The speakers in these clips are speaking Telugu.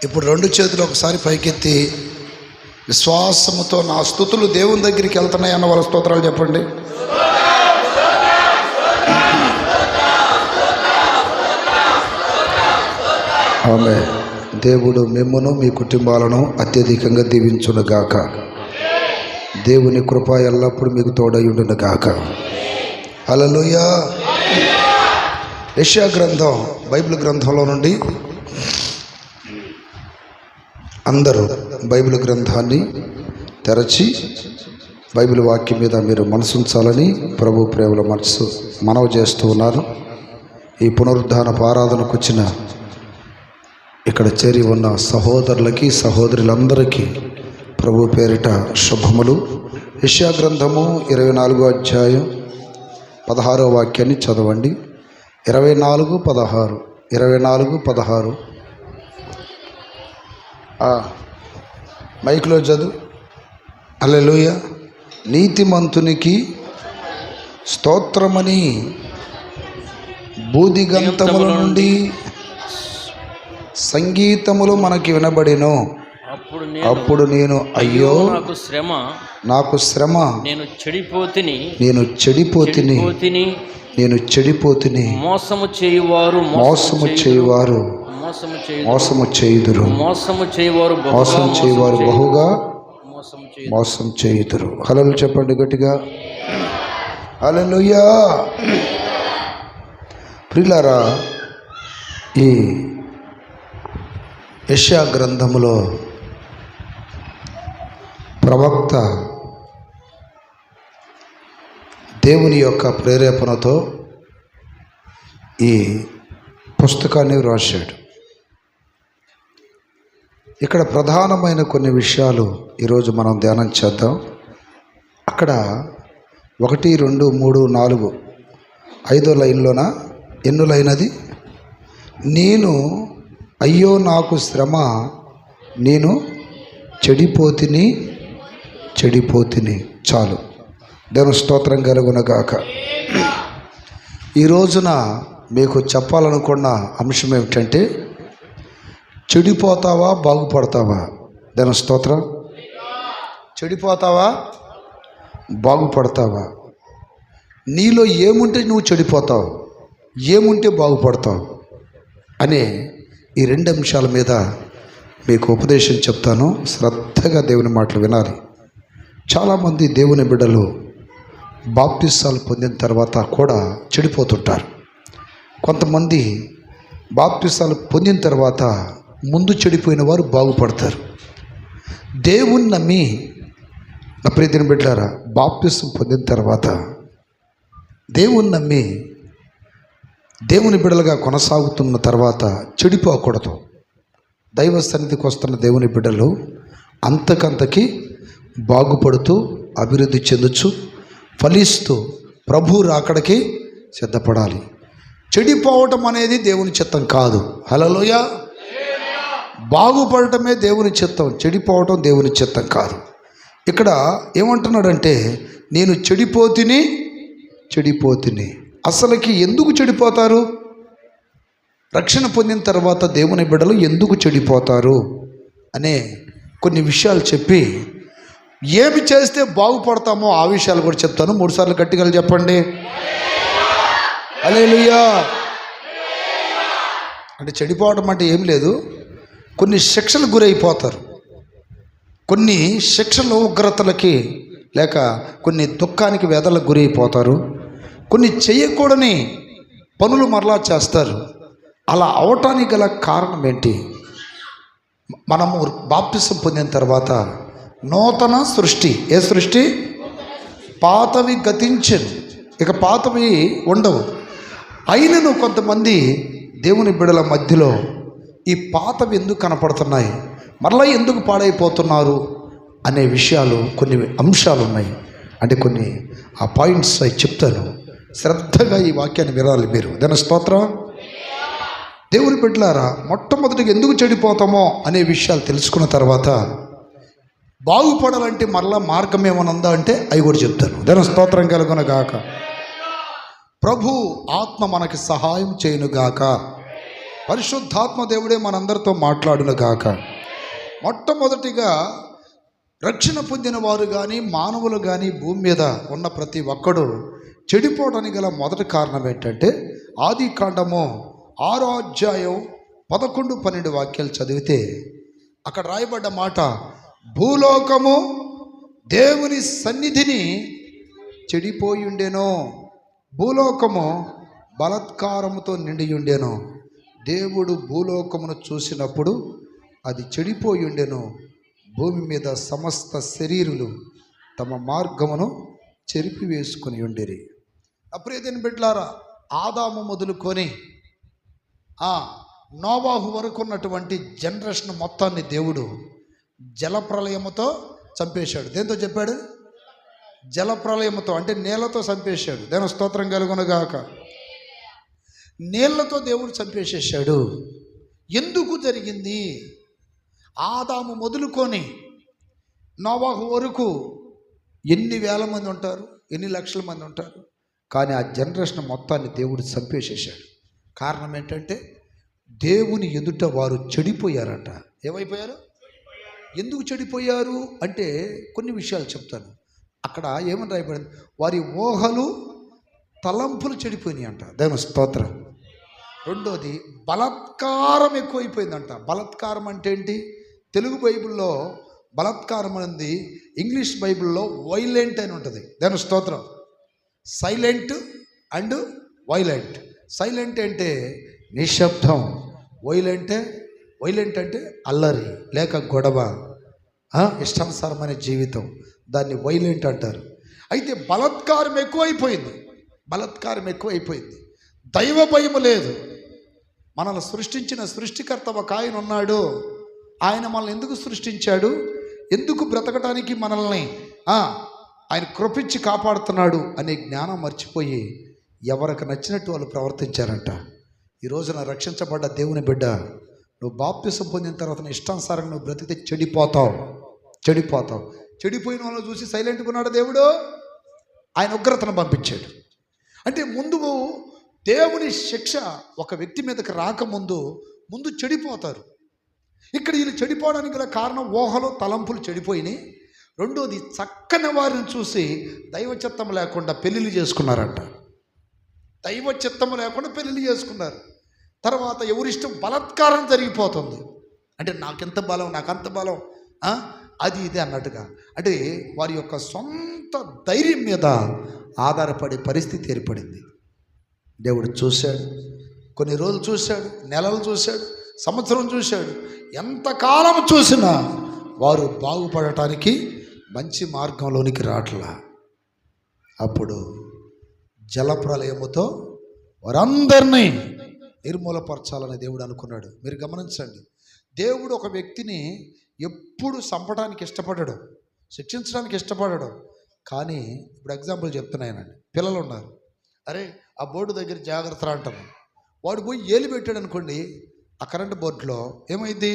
ఇప్పుడు రెండు చేతులు ఒకసారి పైకెత్తి విశ్వాసముతో నా స్తుతులు దేవుని దగ్గరికి వెళ్తున్నాయి అన్న వాళ్ళ స్తోత్రాలు చెప్పండి. ఆమె దేవుడు మిమ్మును మీ కుటుంబాలను అత్యధికంగా దీవించునుగాక. దేవుని కృప ఎల్లప్పుడూ మీకు తోడయుండునుగాక. హల్లెలూయా. యెషయా గ్రంథం బైబిల్ గ్రంథంలో నుండి అందరూ బైబిల్ గ్రంథాన్ని తెరచి బైబిల్ వాక్యం మీద మీరు మనసుంచాలని ప్రభు ప్రేమల మనవి చేస్తూ ఉన్నారు. ఈ పునరుద్ధానపు ఆరాధనకు వచ్చిన ఇక్కడ చేరి ఉన్న సహోదరులకి సహోదరులందరికీ ప్రభు పేరిట శుభములు. యెషయా గ్రంథము 24వ అధ్యాయం 16వ వాక్యాన్ని చదవండి. 24:16 మైక్లో చదువు. హల్లెలూయా. నీతిమంతునికి స్తోత్రమని బూదిగంతముల నుండి సంగీతములు మనకి వినబడెను. అప్పుడు నేను అయ్యో నాకు శ్రమ, నేను చెడిపోతిని మోసము చేయువారు బహుగా మోసం చేయుదురు. హల్లెలూయా చెప్పండి గట్టిగా. హల్లెలూయా. ప్రియులారా, ఈ యెషయా గ్రంథములో ప్రవక్త దేవుని యొక్క ప్రేరేపణతో ఈ పుస్తకాన్ని వ్రాశాడు. ఇక్కడ ప్రధానమైన కొన్ని విషయాలు ఈరోజు మనం ధ్యానం చేద్దాం. అక్కడ 1, 2, 3, 4 5వ లైన్లోన ఎన్ను లైనది, నేను అయ్యో నాకు శ్రమ, నేను చెడిపోతిని. చాలు. దేవుని స్తోత్రం కలుగునగాక. ఈ రోజున మీకు చెప్పాలనుకున్న అంశం ఏమిటంటే, చెడిపోతావా బాగుపడతావా? దేవుని స్తోత్రం. చెడిపోతావా బాగుపడతావా? నీలో ఏముంటే నువ్వు చెడిపోతావు, ఏముంటే బాగుపడతావు అనే ఈ 2 అంశాల మీద మీకు ఉపదేశం చెప్తాను. శ్రద్ధగా దేవుని మాటలు వినాలి. చాలామంది దేవుని బిడ్డలు బాప్తిసాలు పొందిన తర్వాత కూడా చెడిపోతుంటారు. కొంతమంది బాప్తిసాలు పొందిన తర్వాత ముందు చెడిపోయిన వారు బాగుపడతారు. దేవుని నమ్మి నా ప్రియమైన బిడ్డలారా, బాప్తిసం పొందిన తర్వాత దేవుని నమ్మి దేవుని బిడ్డలుగా కొనసాగుతున్న తర్వాత చెడిపోకూడదు. దైవ సన్నిధికి వస్తున్న దేవుని బిడ్డలు అంతకంతకి బాగుపడుతూ అభివృద్ధి చెందొచ్చు, ఫలిస్తూ ప్రభు రాకడకి సిద్ధపడాలి. చెడిపోవటం అనేది దేవుని చిత్తం కాదు. హల్లెలూయా. బాగుపడటమే దేవుని చిత్తం, చెడిపోవటం దేవుని చిత్తం కాదు. ఇక్కడ ఏమంటున్నాడంటే, నేను చెడిపోతిని. అసలుకి ఎందుకు చెడిపోతారు? రక్షణ పొందిన తర్వాత దేవుని బిడ్డలు ఎందుకు చెడిపోతారు అనే కొన్ని విషయాలు చెప్పి, ఏమి చేస్తే బాగుపడతామో ఆ విషయాలు కూడా చెప్తాను. 3 సార్లు గట్టిగా చెప్పండి. హల్లెలూయా. అంటే చెడిపోవడం అంటే ఏం లేదు, కొన్ని శిక్షలు గురైపోతారు. కొన్ని శిక్షలు ఉగ్రతలకి లేక కొన్ని దుఃఖానికి వేదనలకు గురైపోతారు. కొన్ని చేయకూడని పనులు మరలా చేస్తారు. అలా అవటానికి గల కారణం ఏంటి? మనము బాప్తిసం పొందిన తర్వాత నూతన సృష్టి. ఏ సృష్టి? పాతవి గతించెను, ఇక పాతవి ఉండవు. అయినను కొంతమంది దేవుని బిడ్డల మధ్యలో ఈ పాతవి ఎందుకు కనపడుతున్నాయి, మరలా ఎందుకు పాడైపోతున్నారు అనే విషయాలు, కొన్ని అంశాలు ఉన్నాయి. అంటే కొన్ని ఆ పాయింట్స్ అవి చెప్తాను. శ్రద్ధగా ఈ వాక్యాన్ని వినాలి మీరు. దాని స్తోత్రం. దేవుని బిడ్డలారా, మొట్టమొదటిగా ఎందుకు చెడిపోతామో అనే విషయాలు తెలుసుకున్న తర్వాత బాగుపడాలంటే మరలా మార్గం ఏమైనా ఉందా అంటే అవి కూడా చెప్తాను. దాని స్తోత్రం కలుగునగాక. ప్రభు ఆత్మ మనకి సహాయం చేయునుగాక. పరిశుద్ధాత్మ దేవుడే మనందరితో మాట్లాడును గాక. మొట్టమొదటిగా రక్షణ పొందిన వారు కానీ మానవులు కానీ భూమి మీద ఉన్న ప్రతి ఒక్కడు చెడిపోవడానికి గల మొదటి కారణం ఏంటంటే ఆది కాండము 6వ అధ్యాయం 11-12 వాక్యాలు చదివితే అక్కడ రాయబడ్డ మాట, భూలోకము దేవుని సన్నిధిని చెడిపోయి ఉండెను, భూలోకము బలాత్కారముతో నిండి ఉండెను. దేవుడు భూలోకమును చూసినప్పుడు అది చెడిపోయి ఉండెను, భూమి మీద సమస్త శరీరులు తమ మార్గమును చెరిపివేసుకొని ఉండేరి. అప్రియదేని బిడ్డలారా, ఆదాము మొదలుకొని నోవాహు వరకు ఉన్నటువంటి జనరేషన్ మొత్తాన్ని దేవుడు జలప్రలయముతో చంపేశాడు. దేంతో చెప్పాడు? జలప్రలయముతో, అంటే నీళ్లతో చంపేశాడు. దేని స్తోత్రం కలుగునుగాక. నీళ్లతో దేవుడు చంపేసేసాడు. ఎందుకు జరిగింది? ఆదాము మొదలుకొని నోవాహు వరకు ఎన్ని వేల మంది ఉంటారు, ఎన్ని లక్షల మంది ఉంటారు, కానీ ఆ జనరేషన్ మొత్తాన్ని దేవుడు చంపేసేసాడు. కారణం ఏంటంటే దేవుని ఎదుట వారు చెడిపోయారట. ఏమైపోయారు? ఎందుకు చెడిపోయారు అంటే కొన్ని విషయాలు చెప్తాను. అక్కడ ఏమని రాయబడింది? వారి ఊహలు తలంపులు చెడిపోయినాయి అంట. దేవుని స్తోత్రం. రెండోది, బలాత్కారం ఎక్కువైపోయిందంట. బలాత్కారం అంటే ఏంటి? తెలుగు బైబిల్లో బలాత్కారం అనేది, ఇంగ్లీష్ బైబిల్లో వైలెంట్ అని ఉంటుంది. దాని స్తోత్రం. Silent and violent. సైలెంట్ అంటే నిశ్శబ్దం, వైలెంట్ అంటే అల్లరి లేక గొడవ, ఇష్టానుసారమైన జీవితం, దాన్ని వైలెంట్ అంటారు. అయితే బలాత్కారం ఎక్కువైపోయింది. దైవ భయం లేదు. మనల్ని సృష్టించిన సృష్టికర్త ఒక ఆయన ఉన్నాడు. ఆయన మనల్ని ఎందుకు సృష్టించాడు, ఎందుకు బ్రతకటానికి మనల్ని ఆయన కృపించి కాపాడుతున్నాడు అనే జ్ఞానం మర్చిపోయి ఎవరికి నచ్చినట్టు వాళ్ళు ప్రవర్తించారంట. ఈ రోజున రక్షించబడ్డ దేవుని బిడ్డ, నువ్వు బాప్తిసం పొందిన తర్వాత నీ ఇష్టానుసారంగా నువ్వు బ్రతికితే చెడిపోతావు. చెడిపోయిన వాళ్ళని చూసి సైలెంట్గా ఉన్నాడు దేవుడు. ఆయన ఉగ్రతను పంపించాడు. అంటే ముందు దేవుని శిక్ష ఒక వ్యక్తి మీదకి రాకముందు ముందు చెడిపోతారు. ఇక్కడ వీళ్ళు చెడిపోవడానికి గల కారణం ఊహలు తలంపులు చెడిపోయినాయి. రెండోది, చక్కని వారిని చూసి దైవ చిత్తం లేకుండా పెళ్ళిళ్ళు చేసుకున్నారంట. తర్వాత ఎవరిష్టం బలాత్కారం జరిగిపోతుంది. అంటే నాకెంత బలం, నాకంత బలం, అది ఇది అన్నట్టుగా. అంటే వారి యొక్క సొంత ధైర్యం మీద ఆధారపడే పరిస్థితి ఏర్పడింది. దేవుడు చూశాడు, కొన్ని రోజులు చూశాడు, నెలలు చూశాడు, సంవత్సరం చూశాడు. ఎంతకాలం చూసినా వారు బాగుపడటానికి మంచి మార్గంలోనికి రావట్లా. అప్పుడు జలప్రలయముతో వారందరినీ నిర్మూలపరచాలని దేవుడు అనుకున్నాడు. మీరు గమనించండి, దేవుడు ఒక వ్యక్తిని ఎప్పుడు చంపడానికి ఇష్టపడడు, శిక్షించడానికి ఇష్టపడడు. కానీ ఇప్పుడు ఎగ్జాంపుల్ చెప్తున్నాయనండి, పిల్లలు ఉన్నారు, అరే ఆ బోర్డు దగ్గర జాగ్రత్త అంటారు. వాడు పోయి ఏలు పెట్టాడు అనుకోండి, ఆ కరెంటు బోర్డులో ఏమైంది?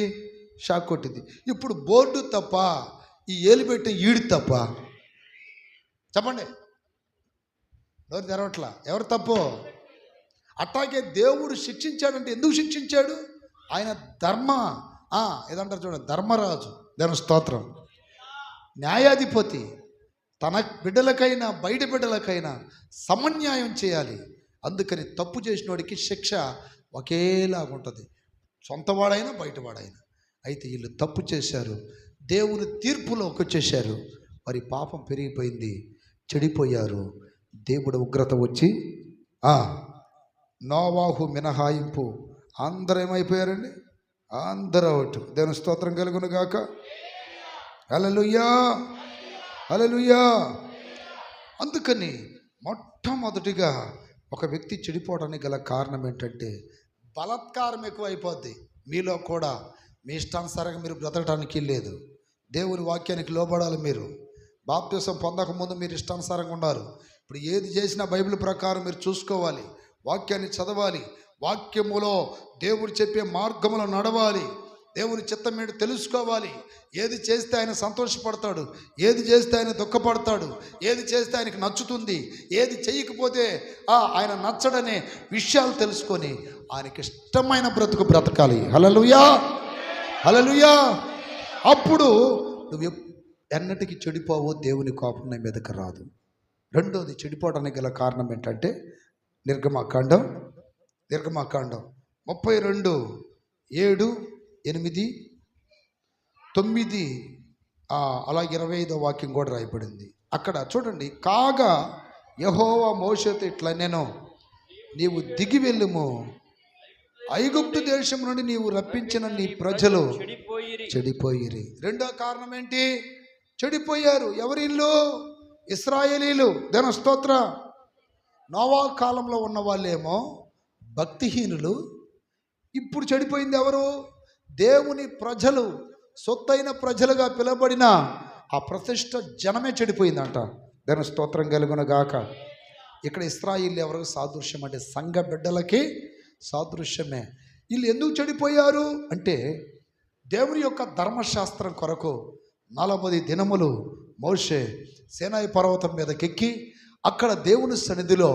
షాక్ కొట్టింది. ఇప్పుడు బోర్డు తప్ప, ఈ ఏలు పెట్టే ఈడు తప్ప? చెప్పండి, ఎవరు తెరవట్లా? ఎవరు తప్పు? అట్లాగే దేవుడు శిక్షించాడంటే ఎందుకు శిక్షించాడు? ఆయన ఏదంటారు చూడండి, ధర్మరాజు, దేవుని స్తోత్రం, న్యాయాధిపతి. తన బిడ్డలకైనా బయట బిడ్డలకైనా సమన్యాయం చేయాలి. అందుకని తప్పు చేసినోడికి శిక్ష ఒకేలాగా ఉంటుంది, సొంతవాడైనా బయటవాడైనా. అయితే వీళ్ళు తప్పు చేశారు, దేవుని తీర్పులోకి వచ్చేసారు, వారి పాపం పెరిగిపోయింది, చెడిపోయారు. దేవుడు ఉగ్రత వచ్చి నోవాహు మినహాయింపు అందరూ ఏమైపోయారండి? అందరూ ఒకటి. దేవుని స్తోత్రం కలుగును గాక. హల్లెలూయా, హల్లెలూయా. అందుకని మొట్టమొదటిగా ఒక వ్యక్తి చెడిపోవడానికి గల కారణం ఏంటంటే బలాత్కారం ఎక్కువైపోద్ది. మీలో కూడా మీ ఇష్టానుసారంగా మీరు బ్రతకడానికి లేదు. దేవుని వాక్యానికి లోబడాలి. మీరు బాప్తిసం పొందకముందు మీరు ఇష్టానుసారంగా ఉన్నారు. ఇప్పుడు ఏది చేసినా బైబిల్ ప్రకారం మీరు చూసుకోవాలి, వాక్యాన్ని చదవాలి, వాక్యములో దేవుడు చెప్పే మార్గములో నడవాలి. దేవుని చిత్తం ఏంటో తెలుసుకోవాలి. ఏది చేస్తే ఆయన సంతోషపడతాడు, ఏది చేస్తే ఆయన దుఃఖపడతాడు, ఏది చేస్తే ఆయనకి నచ్చుతుంది, ఏది చేయకపోతే ఆయన నచ్చడనే విషయాలు తెలుసుకొని ఆయనకి ఇష్టమైన బ్రతుకు బ్రతకాలి. హల్లెలూయా, హల్లెలూయా. అప్పుడు నువ్వు ఎన్నటికి చెడిపోవో, దేవుని కోపం నీ మీదకి రాదు. రెండోది, చెడిపోవడానికి గల కారణం ఏంటంటే నిర్గమాకాండం 32:7, 8, 9 అలాగే 25వ వాక్యం కూడా రాయబడింది. అక్కడ చూడండి, కాగా యెహోవా మోషేతో ఇట్లా, నేను నీవు దిగి వెళ్ళుము, ఐగుప్తు దేశం నుండి నీవు రప్పించిన నీ ప్రజలు చెడిపోయిరి. రెండో కారణం ఏంటి? చెడిపోయారు. ఎవరిల్లు? ఇశ్రాయేలీలు. దేవుని స్తోత్రం. నోవా కాలంలో ఉన్న వాళ్ళేమో భక్తిహీనులు. ఇప్పుడు చెడిపోయింది ఎవరు? దేవుని ప్రజలు, సొత్తైన ప్రజలుగా పిలువబడిన ఆ ప్రతిష్ఠ జనమే చెడిపోయిందంట. దేవుని స్తోత్రం కలుగును గాక. ఇక్కడ ఇశ్రాయేలు ఎవరికి సాదృశ్యం అంటే సంఘ బిడ్డలకి సాదృశ్యమే. వీళ్ళు ఎందుకు చెడిపోయారు అంటే దేవుని యొక్క ధర్మశాస్త్రం కొరకు 40 దినములు మోషే సీనాయి పర్వతం మీదకెక్కి అక్కడ దేవుని సన్నిధిలో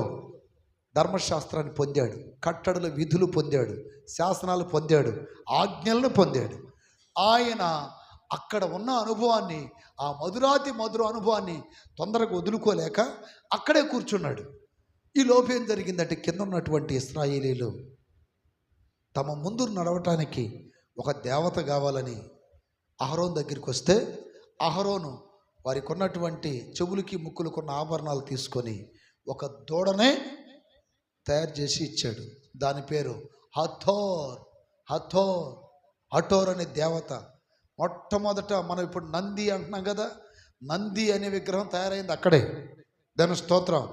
ధర్మశాస్త్రాన్ని పొందాడు, కట్టడలు విధులు పొందాడు, శాసనాలు పొందాడు, ఆజ్ఞలను పొందాడు. ఆయన అక్కడ ఉన్న అనుభవాన్ని, ఆ మధుర అనుభవాన్ని తొందరగా వదులుకోలేక అక్కడే కూర్చున్నాడు. ఈ లోపు ఏం జరిగిందంటే కింద ఉన్నటువంటి ఇశ్రాయేలీలు తమ ముందు నడవటానికి ఒక దేవత కావాలని అహరోను దగ్గరికి వస్తే అహరోను వారికి ఉన్నటువంటి చెవులకి ముక్కులకు ఉన్న ఆభరణాలు తీసుకొని ఒక దూడనే తయారు చేసి ఇచ్చాడు. దాని పేరు హథోర్ అనే దేవత. మొట్టమొదట మనం ఇప్పుడు నంది అంటున్నాం కదా, నంది అనే విగ్రహం తయారైంది అక్కడే. దాని స్తోత్రం.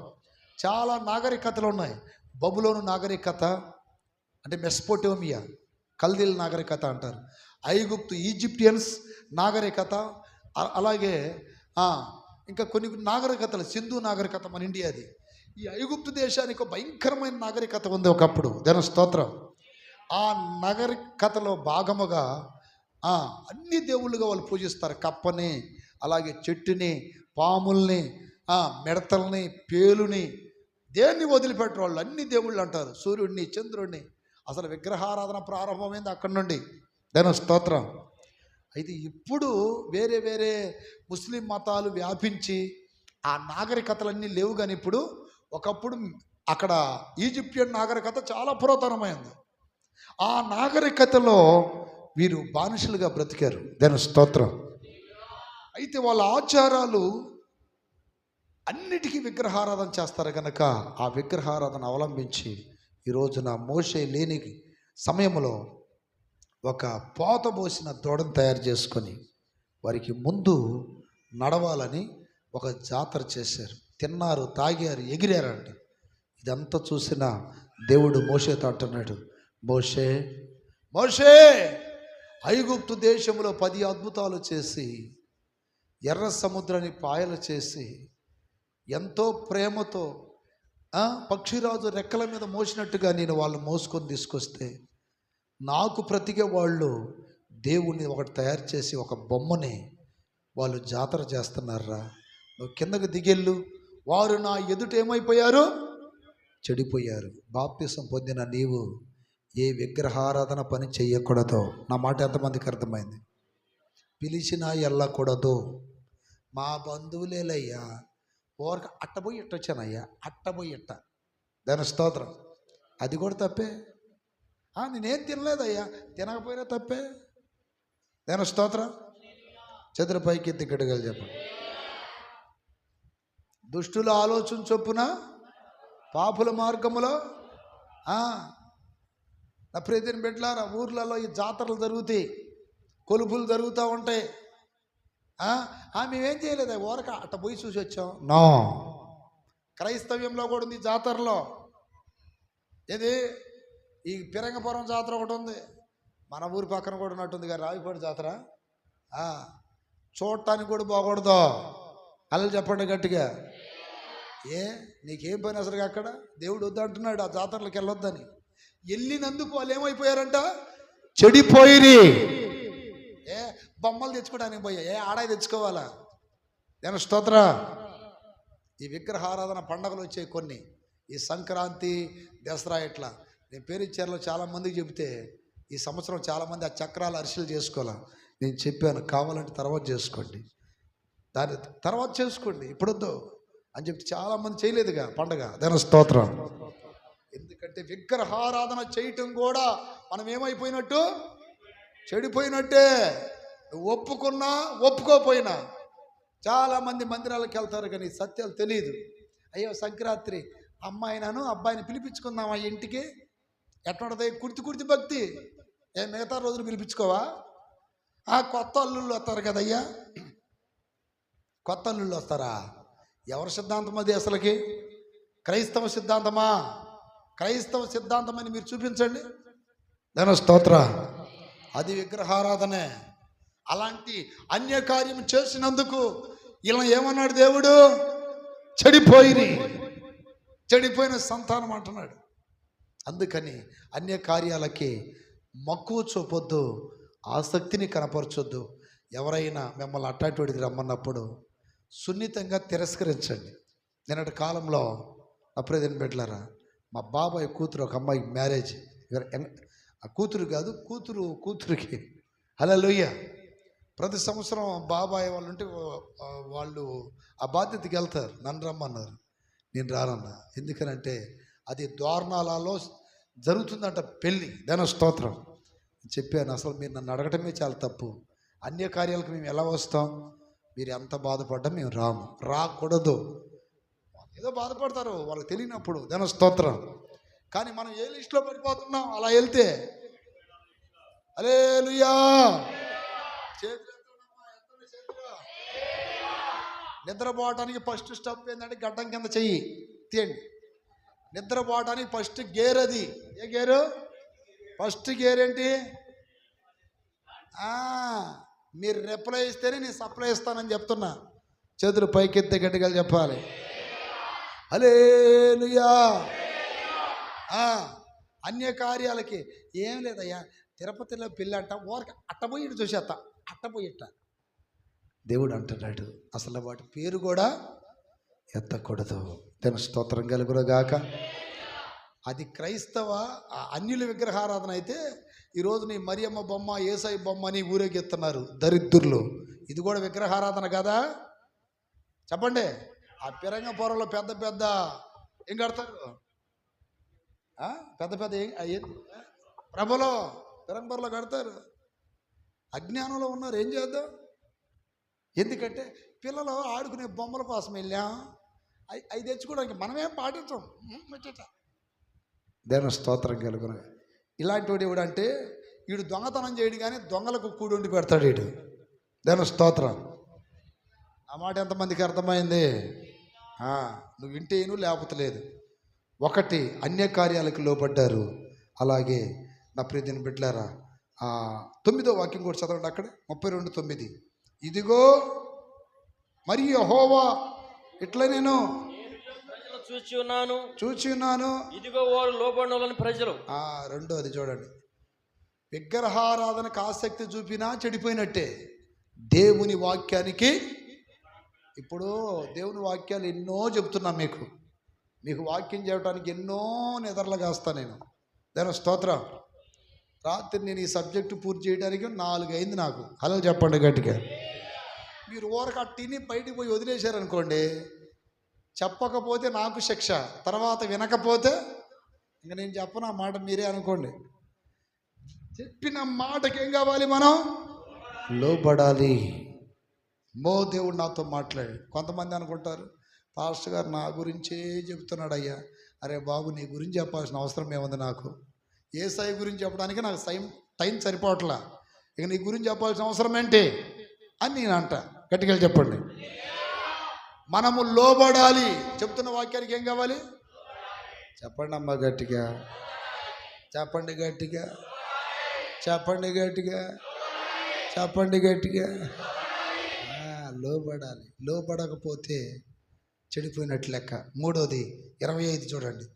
చాలా నాగరికతలు ఉన్నాయి. బబులోను నాగరికత అంటే మెస్పోటోమియా, కల్దీల నాగరికత అంటారు. ఐగుప్తు, ఈజిప్టియన్స్ నాగరికత, అలాగే ఇంకా కొన్ని నాగరికతలు, సింధు నాగరికత మన ఇండియాది. ఈ ఐగుప్తు దేశానికి ఒక భయంకరమైన నాగరికత ఉంది ఒకప్పుడు. దేవుని స్తోత్రం. ఆ నాగరికతలో భాగముగా అన్ని దేవుళ్ళుగా వాళ్ళు పూజిస్తారు. కప్పని, అలాగే చెట్టుని, పాముల్ని, మిడతల్ని, పేలుని, దేన్ని వదిలిపెట్టరు వాళ్ళు. అన్ని దేవుళ్ళు అంటారు. సూర్యుడిని, చంద్రుడిని. అసలు విగ్రహారాధన ప్రారంభమైంది అక్కడి నుండి. దేవుని స్తోత్రం. అయితే ఇప్పుడు వేరే వేరే ముస్లిం మతాలు వ్యాపించి ఆ నాగరికతలన్నీ లేవు. కానీ ఇప్పుడు ఒకప్పుడు అక్కడ ఈజిప్షియన్ నాగరికత చాలా పురాతనమైంది. ఆ నాగరికతలో వీరు బానిసలుగా బ్రతికారు. దేవుని స్తోత్రం. అయితే వాళ్ళ ఆచారాలు అన్నిటికీ విగ్రహారాధన చేస్తారు కనుక ఆ విగ్రహారాధన అవలంబించి ఈ రోజున మోషే లేని సమయంలో ఒక పోత పోసిన దూడను తయారు చేసుకొని వారికి ముందు నడవాలని ఒక జాతర చేశారు. తిన్నారు, తాగారు, ఎగిరారంట. ఇదంతా చూసిన దేవుడు మోషేతో అంటున్నాడు, మోషే మోషే, ఐగుప్తు దేశంలో 10 అద్భుతాలు చేసి ఎర్ర సముద్రాన్ని పాయలు చేసి ఎంతో ప్రేమతో పక్షిరాజు రెక్కల మీద మోసినట్టుగా నేను వాళ్ళు మోసుకొని తీసుకొస్తే నాకు ప్రతిగా వాళ్ళు దేవుణ్ణి ఒకటి తయారు చేసి ఒక బొమ్మని వాళ్ళు జాతర చేస్తున్నారా? నువ్వు కిందకు దిగెళ్ళు. వారు నా ఎదుట ఏమైపోయారు? చెడిపోయారు. బాప్తిసం పొందిన నీవు ఏ విగ్రహారాధన పని చెయ్యకూడదు. నా మాట ఎంతమందికి అర్థమైంది? పిలిచినా వెళ్ళకూడదు. మా బంధువులేలయ్యా, ఓరక అట్టబోయి ఇట్టొచ్చానయ్యా, అట్టబోయి ఇట్ట. దాని స్తోత్రం. అది కూడా తప్పే. నేనేం తినలేదయ్యా, తినకపోయినా తప్పే. దాని స్తోత్రం. చతుర పైకి ఎత్తి గడగలు చెప్పండి. దుష్టుల ఆలోచన చొప్పున పాపుల మార్గములో నా ప్రియమైన బిడ్డలారా, ఊర్లలో ఈ జాతరలు జరుగుతాయి, కొలుపులు జరుగుతూ ఉంటాయి. మేమేం చేయలేదు, ఊరక అట్ట పోయి చూసి వచ్చాం. నో, క్రైస్తవ్యంలో కూడా ఉంది జాతరలో. ఇది ఈ పిరంగపురం జాతర ఒకటి ఉంది, మన ఊరి పక్కన కూడా ఉన్నట్టుంది కదా రావిపాడు జాతర. చూడటానికి కూడా బాగూడదు. అలా చెప్పండి గట్టిగా. నీకేం పని అసలు అక్కడ? దేవుడు వద్దు అంటున్నాడు ఆ జాతరలకు వెళ్ళొద్దని. వెళ్ళినందుకు వాళ్ళు ఏమైపోయారంట? చెడిపోయిరి. బొమ్మలు తెచ్చుకోవడానికి పోయా. ఆడాయి తెచ్చుకోవాలా? నేను స్తోత్ర. ఈ విగ్రహారాధన పండగలు వచ్చాయి కొన్ని, ఈ సంక్రాంతి, దసరా, ఇట్లా. నేను పేరిచ్చారులో చాలామందికి చెబితే ఈ సంవత్సరం చాలామంది ఆ చక్రాలు అరిసెలు చేసుకోవాలా. నేను చెప్పాను, కావాలంటే తర్వాత చేసుకోండి, దాని తర్వాత చేసుకోండి, ఇప్పుడొద్దు అని చెప్తే చాలామంది చేయలేదుగా పండగ. దాని స్తోత్రం. ఎందుకంటే విగ్రహారాధన చేయటం కూడా మనం ఏమైపోయినట్టు, చెడిపోయినట్టే. నువ్వు ఒప్పుకున్నా ఒప్పుకోపోయినా. చాలామంది మందిరాలకు వెళ్తారు కానీ సత్యాలు తెలియదు. అయ్యో సంక్రాంతి అమ్మాయినను అబ్బాయిని పిలిపించుకుందామా ఇంటికి, ఎట్లుంటుంది? కుర్తి భక్తి. మిగతా రోజులు పిలిపించుకోవా? కొత్త అల్లుళ్ళు వస్తారు కదయ్యా, కొత్త అల్లుళ్ళు వస్తారా? ఎవరి సిద్ధాంతం అది అసలుకి? క్రైస్తవ సిద్ధాంతమా? క్రైస్తవ సిద్ధాంతం అని మీరు చూపించండి. దాని స్తోత్ర. అది విగ్రహారాధనే. అలాంటి అన్యకార్యం చేసినందుకు ఇలా ఏమన్నాడు దేవుడు? చెడిపోయిన సంతానం అంటున్నాడు. అందుకని అన్యకార్యాలకి మక్కువ చూపొద్దు, ఆసక్తిని కనపరచొద్దు. ఎవరైనా మిమ్మల్ని అట్టాటివాడికి రమ్మన్నప్పుడు సున్నితంగా తిరస్కరించండి. నిన్నటి కాలంలో అప్పుడేదని పెట్టారా, మా బాబాయ్ కూతురు ఒక అమ్మాయి మ్యారేజ్, ఆ కూతురు కాదు, కూతురికి హల్లెలూయా. ప్రతి సంవత్సరం బాబాయ్ వాళ్ళు ఉంటే వాళ్ళు ఆ బాధ్యతకి వెళ్తారు. నన్ను రమ్మన్నారు, నేను రానన్నా. ఎందుకనంటే అది ద్వారణాలలో జరుగుతుందంట పెళ్ళి. దాని స్తోత్రం. చెప్పాను, అసలు మీరు నన్ను అడగటమే చాలా తప్పు. అన్య కార్యాలకు మేము ఎలా వస్తాం? మీరు ఎంత బాధపడ్డా మేము రాకూడదు. ఏదో బాధపడతారు వాళ్ళకి తెలియనప్పుడు. దాని స్తోత్రం. కానీ మనం ఏ లిస్టులో పడిపోతున్నాం అలా వెళ్తే? హల్లెలూయా. నిద్రపోవటానికి ఫస్ట్ స్టెప్ ఏంటంటే గడ్డం కింద చెయ్యి తీయండి. నిద్రపోవటానికి ఫస్ట్ గేర్ అది. ఏ గేరు? ఫస్ట్ గేర్ ఏంటి? మీరు రిప్లై ఇస్తేనే నేను సప్లై ఇస్తానని చెప్తున్నా. చేతులు పైకెత్తే గట్టిగా చెప్పాలి హల్లెలూయా. అన్య కార్యాలకి ఏం లేదయ్యా, తిరుపతిలో పెళ్ళి అంట, ఊరికి అట్టపోయిట్టు చూసేస్తా, అట్టపోయిట్ట. దేవుడు అంటున్నాడు అసలు వాటి పేరు కూడా ఎత్తకూడదు. తన స్తోత్రం కలుగునుగాక. అది క్రైస్తవ అన్యుల విగ్రహారాధన అయితే ఈరోజు నీ మరియమ్మ బొమ్మ, ఏసై బొమ్మ అని ఊరేగిస్తున్నారు దరిద్రులు. ఇది కూడా విగ్రహారాధన కదా? చెప్పండి. ఆ పిరంగపురంలో పెద్ద ఏం కడతారు? పెద్ద ప్రభలో పిరంగపురంలో కడతారు. అజ్ఞానంలో ఉన్నారు, ఏం చేద్దాం? ఎందుకంటే పిల్లలు ఆడుకునే బొమ్మల కోసం వెళ్ళాం, అవి తెచ్చుకోవడానికి మనమేం పాటించాం. దేని స్తోత్రం కలుగును. ఇలాంటి వాడు ఎవడంటే వీడు దొంగతనం చేయడు కానీ దొంగలకు కూడి ఉండి పెడతాడు వీడు. దేని స్తోత్రం. ఆ మాట ఎంతమందికి అర్థమైంది? నువ్వు వింటే లేకపోతే లేదు. ఒకటి, అన్య కార్యాలకు లోబడ్డారు. అలాగే నా ప్రియదిన బిడ్డలారా, 9వ వాక్యం కూడా చదవండి. అక్కడ 32:9. ఇదిగో మరి యెహోవా ఇట్లా నేను చూచి ఉన్నాను, ఇదిగో వారు లోబడిన ప్రజలు. రెండోది చూడండి, విగ్రహారాధనకు ఆసక్తి చూపినా చెడిపోయినట్టే. దేవుని వాక్యానికి, ఇప్పుడు దేవుని వాక్యాలు ఎన్నో చెబుతున్నా, మీకు వాక్యం చేయడానికి ఎన్నో నిద్రలు కాస్తా నేను. దాని స్తోత్రం. రాత్రి నేను ఈ సబ్జెక్టు పూర్తి చేయడానికి 4 అయింది నాకు. హలో చెప్పండి గట్టిగా. మీరు ఊరక తిని బయటికి పోయి వదిలేశారనుకోండి, చెప్పకపోతే నాకు శిక్ష, తర్వాత వినకపోతే ఇంకా నేను చెప్పను ఆ మాట, మీరే అనుకోండి. చెప్పిన మాటకి ఏం కావాలి? మనం లోబడాలి. దేవుడు నాతో మాట్లాడాడు. కొంతమంది అనుకుంటారు, పాస్టర్ గారు నా గురించే చెప్తున్నాడు. అయ్యా, అరే బాబు, నీ గురించి చెప్పాల్సిన అవసరం ఏముంది? నాకు యేసయ్య గురించి చెప్పడానికి నాకు టైం సరిపోవట్లా, ఇక నీ గురించి చెప్పాల్సిన అవసరం ఏంటి అని నేను అంట. గట్టిగా చెప్పండి. మనము లోబడాలి. చెప్తున్న వాక్యానికి ఏం కావాలి? చెప్పండి అమ్మా గట్టిగా, చెప్పండి గట్టిగా, చెప్పండి గట్టిగా, చెప్పండి గట్టిగా. లోబడాలి. లోబడకపోతే చెడిపోయినట్లు లెక్క. మూడోది 25 చూడండి.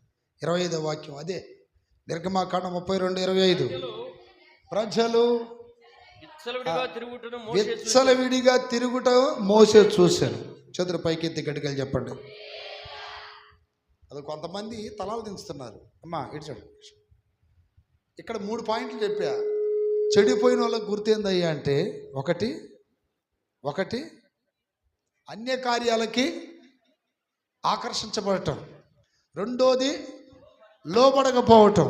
25వ వాక్యం అదే నిర్గమాకాండం 32:25. ప్రజలు విచ్చలవిడిగా తిరుగుట మోసే చూశాను. చేతులు పైకి ఎత్తి గట్టిగా చెప్పండి. అది కొంతమంది తలాలు దించుతున్నారు. అమ్మా ఇటు చూడు. ఇక్కడ 3 పాయింట్లు చెప్పా. చెడిపోయిన వాళ్ళకి గుర్తేందయ్యా అంటే, ఒకటి అన్య కార్యాలకి ఆకర్షించబడటం, రెండోది లోబడకపోవటం,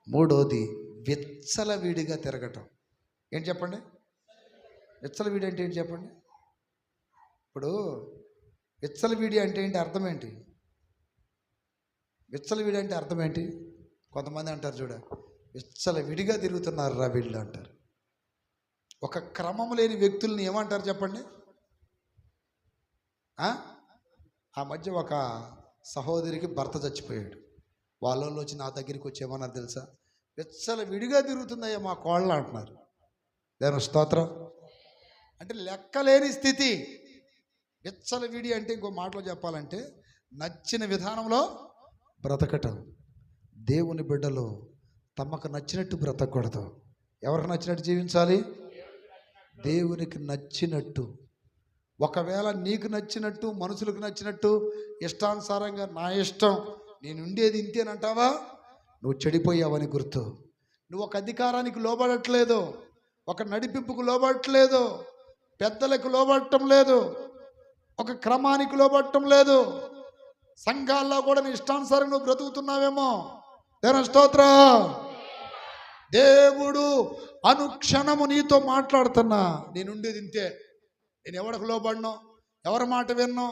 మూడోది విచ్చలవిడిగా తిరగటం. ఏంటి చెప్పండి? విచ్చలవిడి అంటే ఏంటి చెప్పండి? ఇప్పుడు విచ్చలవిడి అంటే ఏంటి? అర్థం ఏంటి? విచ్చలవిడి అంటే అర్థం ఏంటి? కొంతమంది అంటారు చూడ, విచ్చలవిడిగా తిరుగుతున్నారు రా వీళ్ళు అంటారు. ఒక క్రమం లేని వ్యక్తుల్ని ఏమంటారు చెప్పండి? ఆ మధ్య ఒక సహోదరికి భర్త చచ్చిపోయాడు. వాళ్ళలో వచ్చి నా దగ్గరికి వచ్చి ఏమన్నారు తెలుసా? విచ్చలవిడిగా తిరుగుతుందయ్యా మా కోళ్ళ అంటున్నారు. దేవుని స్తోత్రం. అంటే లెక్కలేని స్థితి. విచ్చలవిడి అంటే ఇంకో మాటలో చెప్పాలంటే నచ్చిన విధానంలో బ్రతకటం. దేవుని బిడ్డలు తమకు నచ్చినట్టు బ్రతకూడదు. ఎవరికి నచ్చినట్టు జీవించాలి? దేవునికి నచ్చినట్టు. ఒకవేళ నీకు నచ్చినట్టు, మనుషులకు నచ్చినట్టు, ఇష్టానుసారంగా నా ఇష్టం, నేను ఉండేది ఇంతేనంటావా, నువ్వు చెడిపోయావని గుర్తు. నువ్వు ఒక అధికారానికి లోబడట్లేదు, ఒక నడిపింపుకు లోబడట్లేదు, పెద్దలకు లోబడటం లేదు, ఒక క్రమానికి లోబడటం లేదు. సంఘాల్లో కూడా నీ ఇష్టానుసారం నువ్వు బ్రతుకుతున్నావేమో. దేవుని స్తోత్రం. దేవుడు అనుక్షణము నీతో మాట్లాడుతున్నా, నేనుండేది ఇంతే, నేను ఎవరికి లోబడినో, ఎవరి మాట విన్నో,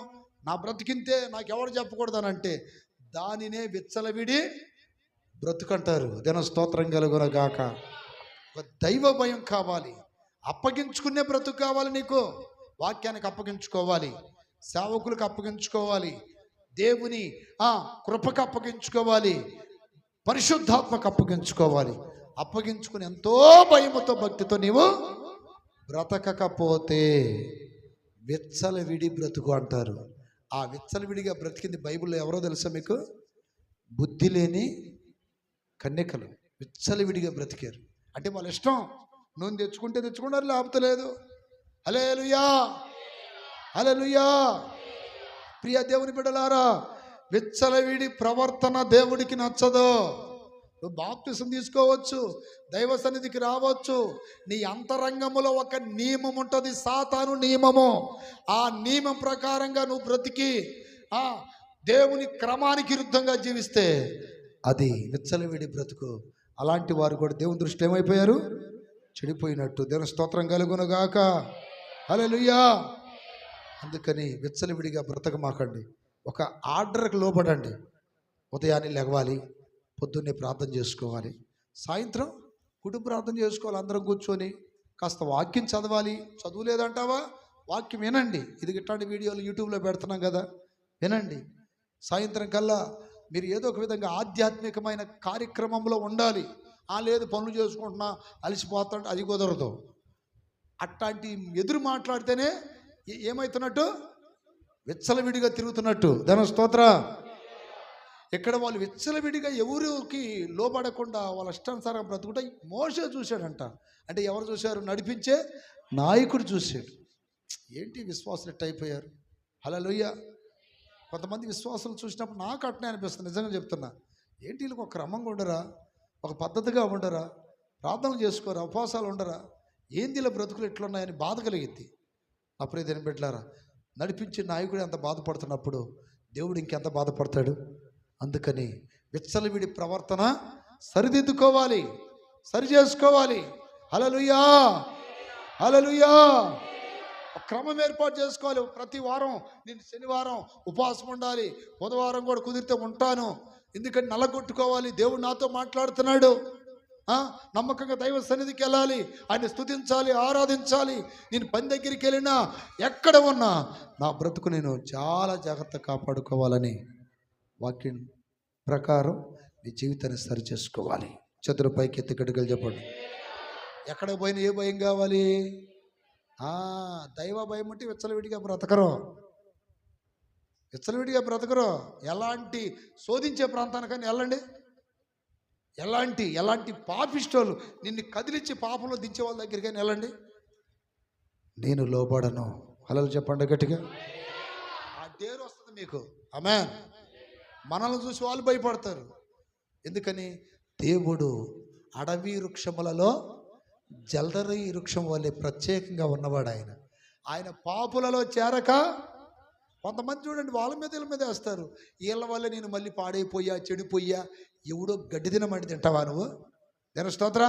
నా బ్రతికింతే, నాకు ఎవరు చెప్పకూడదనంటే దానినే విచ్చలవిడి బ్రతుకంటారు. దేవుని స్తోత్రం కలుగునగాక. ఒక దైవ భయం కావాలి, అప్పగించుకునే బ్రతుకు కావాలి నీకు. వాక్యానికి అప్పగించుకోవాలి, సేవకులకు అప్పగించుకోవాలి, దేవుని కృపకు అప్పగించుకోవాలి, పరిశుద్ధాత్మకు అప్పగించుకోవాలి. అప్పగించుకుని ఎంతో భయముతో భక్తితో నీవు బ్రతకకపోతే విచ్చలవిడి బ్రతుకు అంటారు. ఆ విచ్చలవిడిగా బ్రతికింది బైబిల్లో ఎవరో తెలుసా మీకు? బుద్ధి లేని కన్యకలు విచ్చలవిడిగా బ్రతికారు. అంటే వాళ్ళ ఇష్టం, నూనె తెచ్చుకుంటే తెచ్చుకున్నారు, లేకపోతే లేదు. హల్లెలూయా, హల్లెలూయా. ప్రియ దేవుని బిడ్డలారా, విచ్చలవిడి ప్రవర్తన దేవుడికి నచ్చదు. నువ్వు బాప్తిసం తీసుకోవచ్చు, దైవ సన్నిధికి రావచ్చు, నీ అంతరంగములో ఒక నియమం ఉంటుంది, సాతాను నియమము. ఆ నియమం ప్రకారంగా నువ్వు బ్రతికి దేవుని క్రమానికి విరుద్ధంగా జీవిస్తే అది విచ్చలవిడి బ్రతుకు. అలాంటి వారు కూడా దేవుని దృష్టిలో ఏమైపోయారు? చెడిపోయినట్టు. దేవుని స్తోత్రం కలుగునుగాక. హల్లెలూయా. అందుకని విచ్చలవిడిగా బ్రతకమాకండి. ఒక ఆర్డర్కి లోబడండి. ఉదయాన్నే లెగవాలి, పొద్దున్నే ప్రార్థన చేసుకోవాలి, సాయంత్రం కుటుంబ ప్రార్థన చేసుకోవాలి. అందరం కూర్చొని కాస్త వాక్యం చదవాలి. చదువు లేదంటావా? వాక్యం వినండి. ఇది ఇట్లాంటి వీడియోలు యూట్యూబ్లో పెడుతున్నాం కదా, వినండి. సాయంత్రం కల్లా మీరు ఏదో ఒక విధంగా ఆధ్యాత్మికమైన కార్యక్రమంలో ఉండాలి. లేదు పనులు చేసుకుంటున్నా అలసిపోతాంటే అది కుదరదు. అట్లాంటి ఎదురు మాట్లాడితేనే ఏమవుతున్నట్టు? విచ్చలవిడిగా తిరుగుతున్నట్టు. దేవుని స్తోత్రం. ఇక్కడ వాళ్ళు విచ్చలవిడిగా ఎవరికి లోబడకుండా వాళ్ళ ఇష్టానుసారం బ్రతుకుంటే మోషే చూశాడంట. అంటే ఎవరు చూశారు? నడిపించే నాయకుడు చూశాడు. ఏంటి విశ్వాసులు ఎట్ట అయిపోయారు? హల్లెలూయా. కొంతమంది విశ్వాసులు చూసినప్పుడు నాకు అట్నే అనిపిస్తుంది, నిజంగా చెప్తున్నా. ఏంటి వీళ్ళకి ఒక క్రమంగా ఉండరా, ఒక పద్ధతిగా ఉండరా, ప్రార్థనలు చేసుకోరా, ఉపవాసాలు ఉండరా, ఏంది ఇలా బ్రతుకులు ఎట్లున్నాయని బాధ కలిగింది. అప్పుడే దేని బిడ్డలారా, నడిపించే నాయకుడు ఎంత బాధపడుతున్నప్పుడు దేవుడు ఇంకెంత బాధపడతాడు. అందుకని విచ్చలవిడి ప్రవర్తన సరిదిద్దుకోవాలి, సరి చేసుకోవాలి. హల్లెలూయా, హల్లెలూయా. క్రమం ఏర్పాటు చేసుకోవాలి. ప్రతి వారం నేను శనివారం ఉపవాసం ఉండాలి, బుధవారం కూడా కుదిరితే ఉంటాను, ఎందుకంటే నల్లగొట్టుకోవాలి. దేవుడు నాతో మాట్లాడుతున్నాడు. నమ్మకంగా దైవ సన్నిధికి వెళ్ళాలి, ఆయన స్తుతించాలి, ఆరాధించాలి. నేను పని దగ్గరికి వెళ్ళినా ఎక్కడ ఉన్నా నా బ్రతుకు నేను చాలా జాగ్రత్త కాపాడుకోవాలని వాక్యం ప్రకారం నీ జీవితాన్ని సరి చేసుకోవాలి. చేతుల పైకి ఎత్తి గడుగలు చెప్పండి. ఎక్కడ పోయినా ఏ భయం కావాలి? దైవ భయం ఉంటే విచ్చలవిడిగా బ్రతకరు, విచ్చలవిడిగా బ్రతకరు. ఎలాంటి శోధించే ప్రాంతానికని వెళ్ళండి, ఎలాంటి పాపిష్టోళ్ళు నిన్ను కదిలించి పాపంలో దించే వాళ్ళ దగ్గరికి కానీ వెళ్ళండి, నేను లోబడను. హల్లెలూయా చెప్పండి గట్టిగా. ఆ డేరు వస్తుంది మీకు. ఆమేన్. మనల్ని చూసి వాళ్ళు భయపడతారు. ఎందుకని? దేవుడు అడవి వృక్షములలో జల్దరి వృక్షం వల్లే ప్రత్యేకంగా ఉన్నవాడు. ఆయన పాపులలో చేరక, కొంతమంది చూడండి వాళ్ళ మీద వేస్తారు. వీళ్ళ వల్ల నేను మళ్ళీ పాడైపోయా, చెడిపోయా, ఎవడో గడ్డి తినమని తింటావా నువ్వు? నేను స్తోత్ర.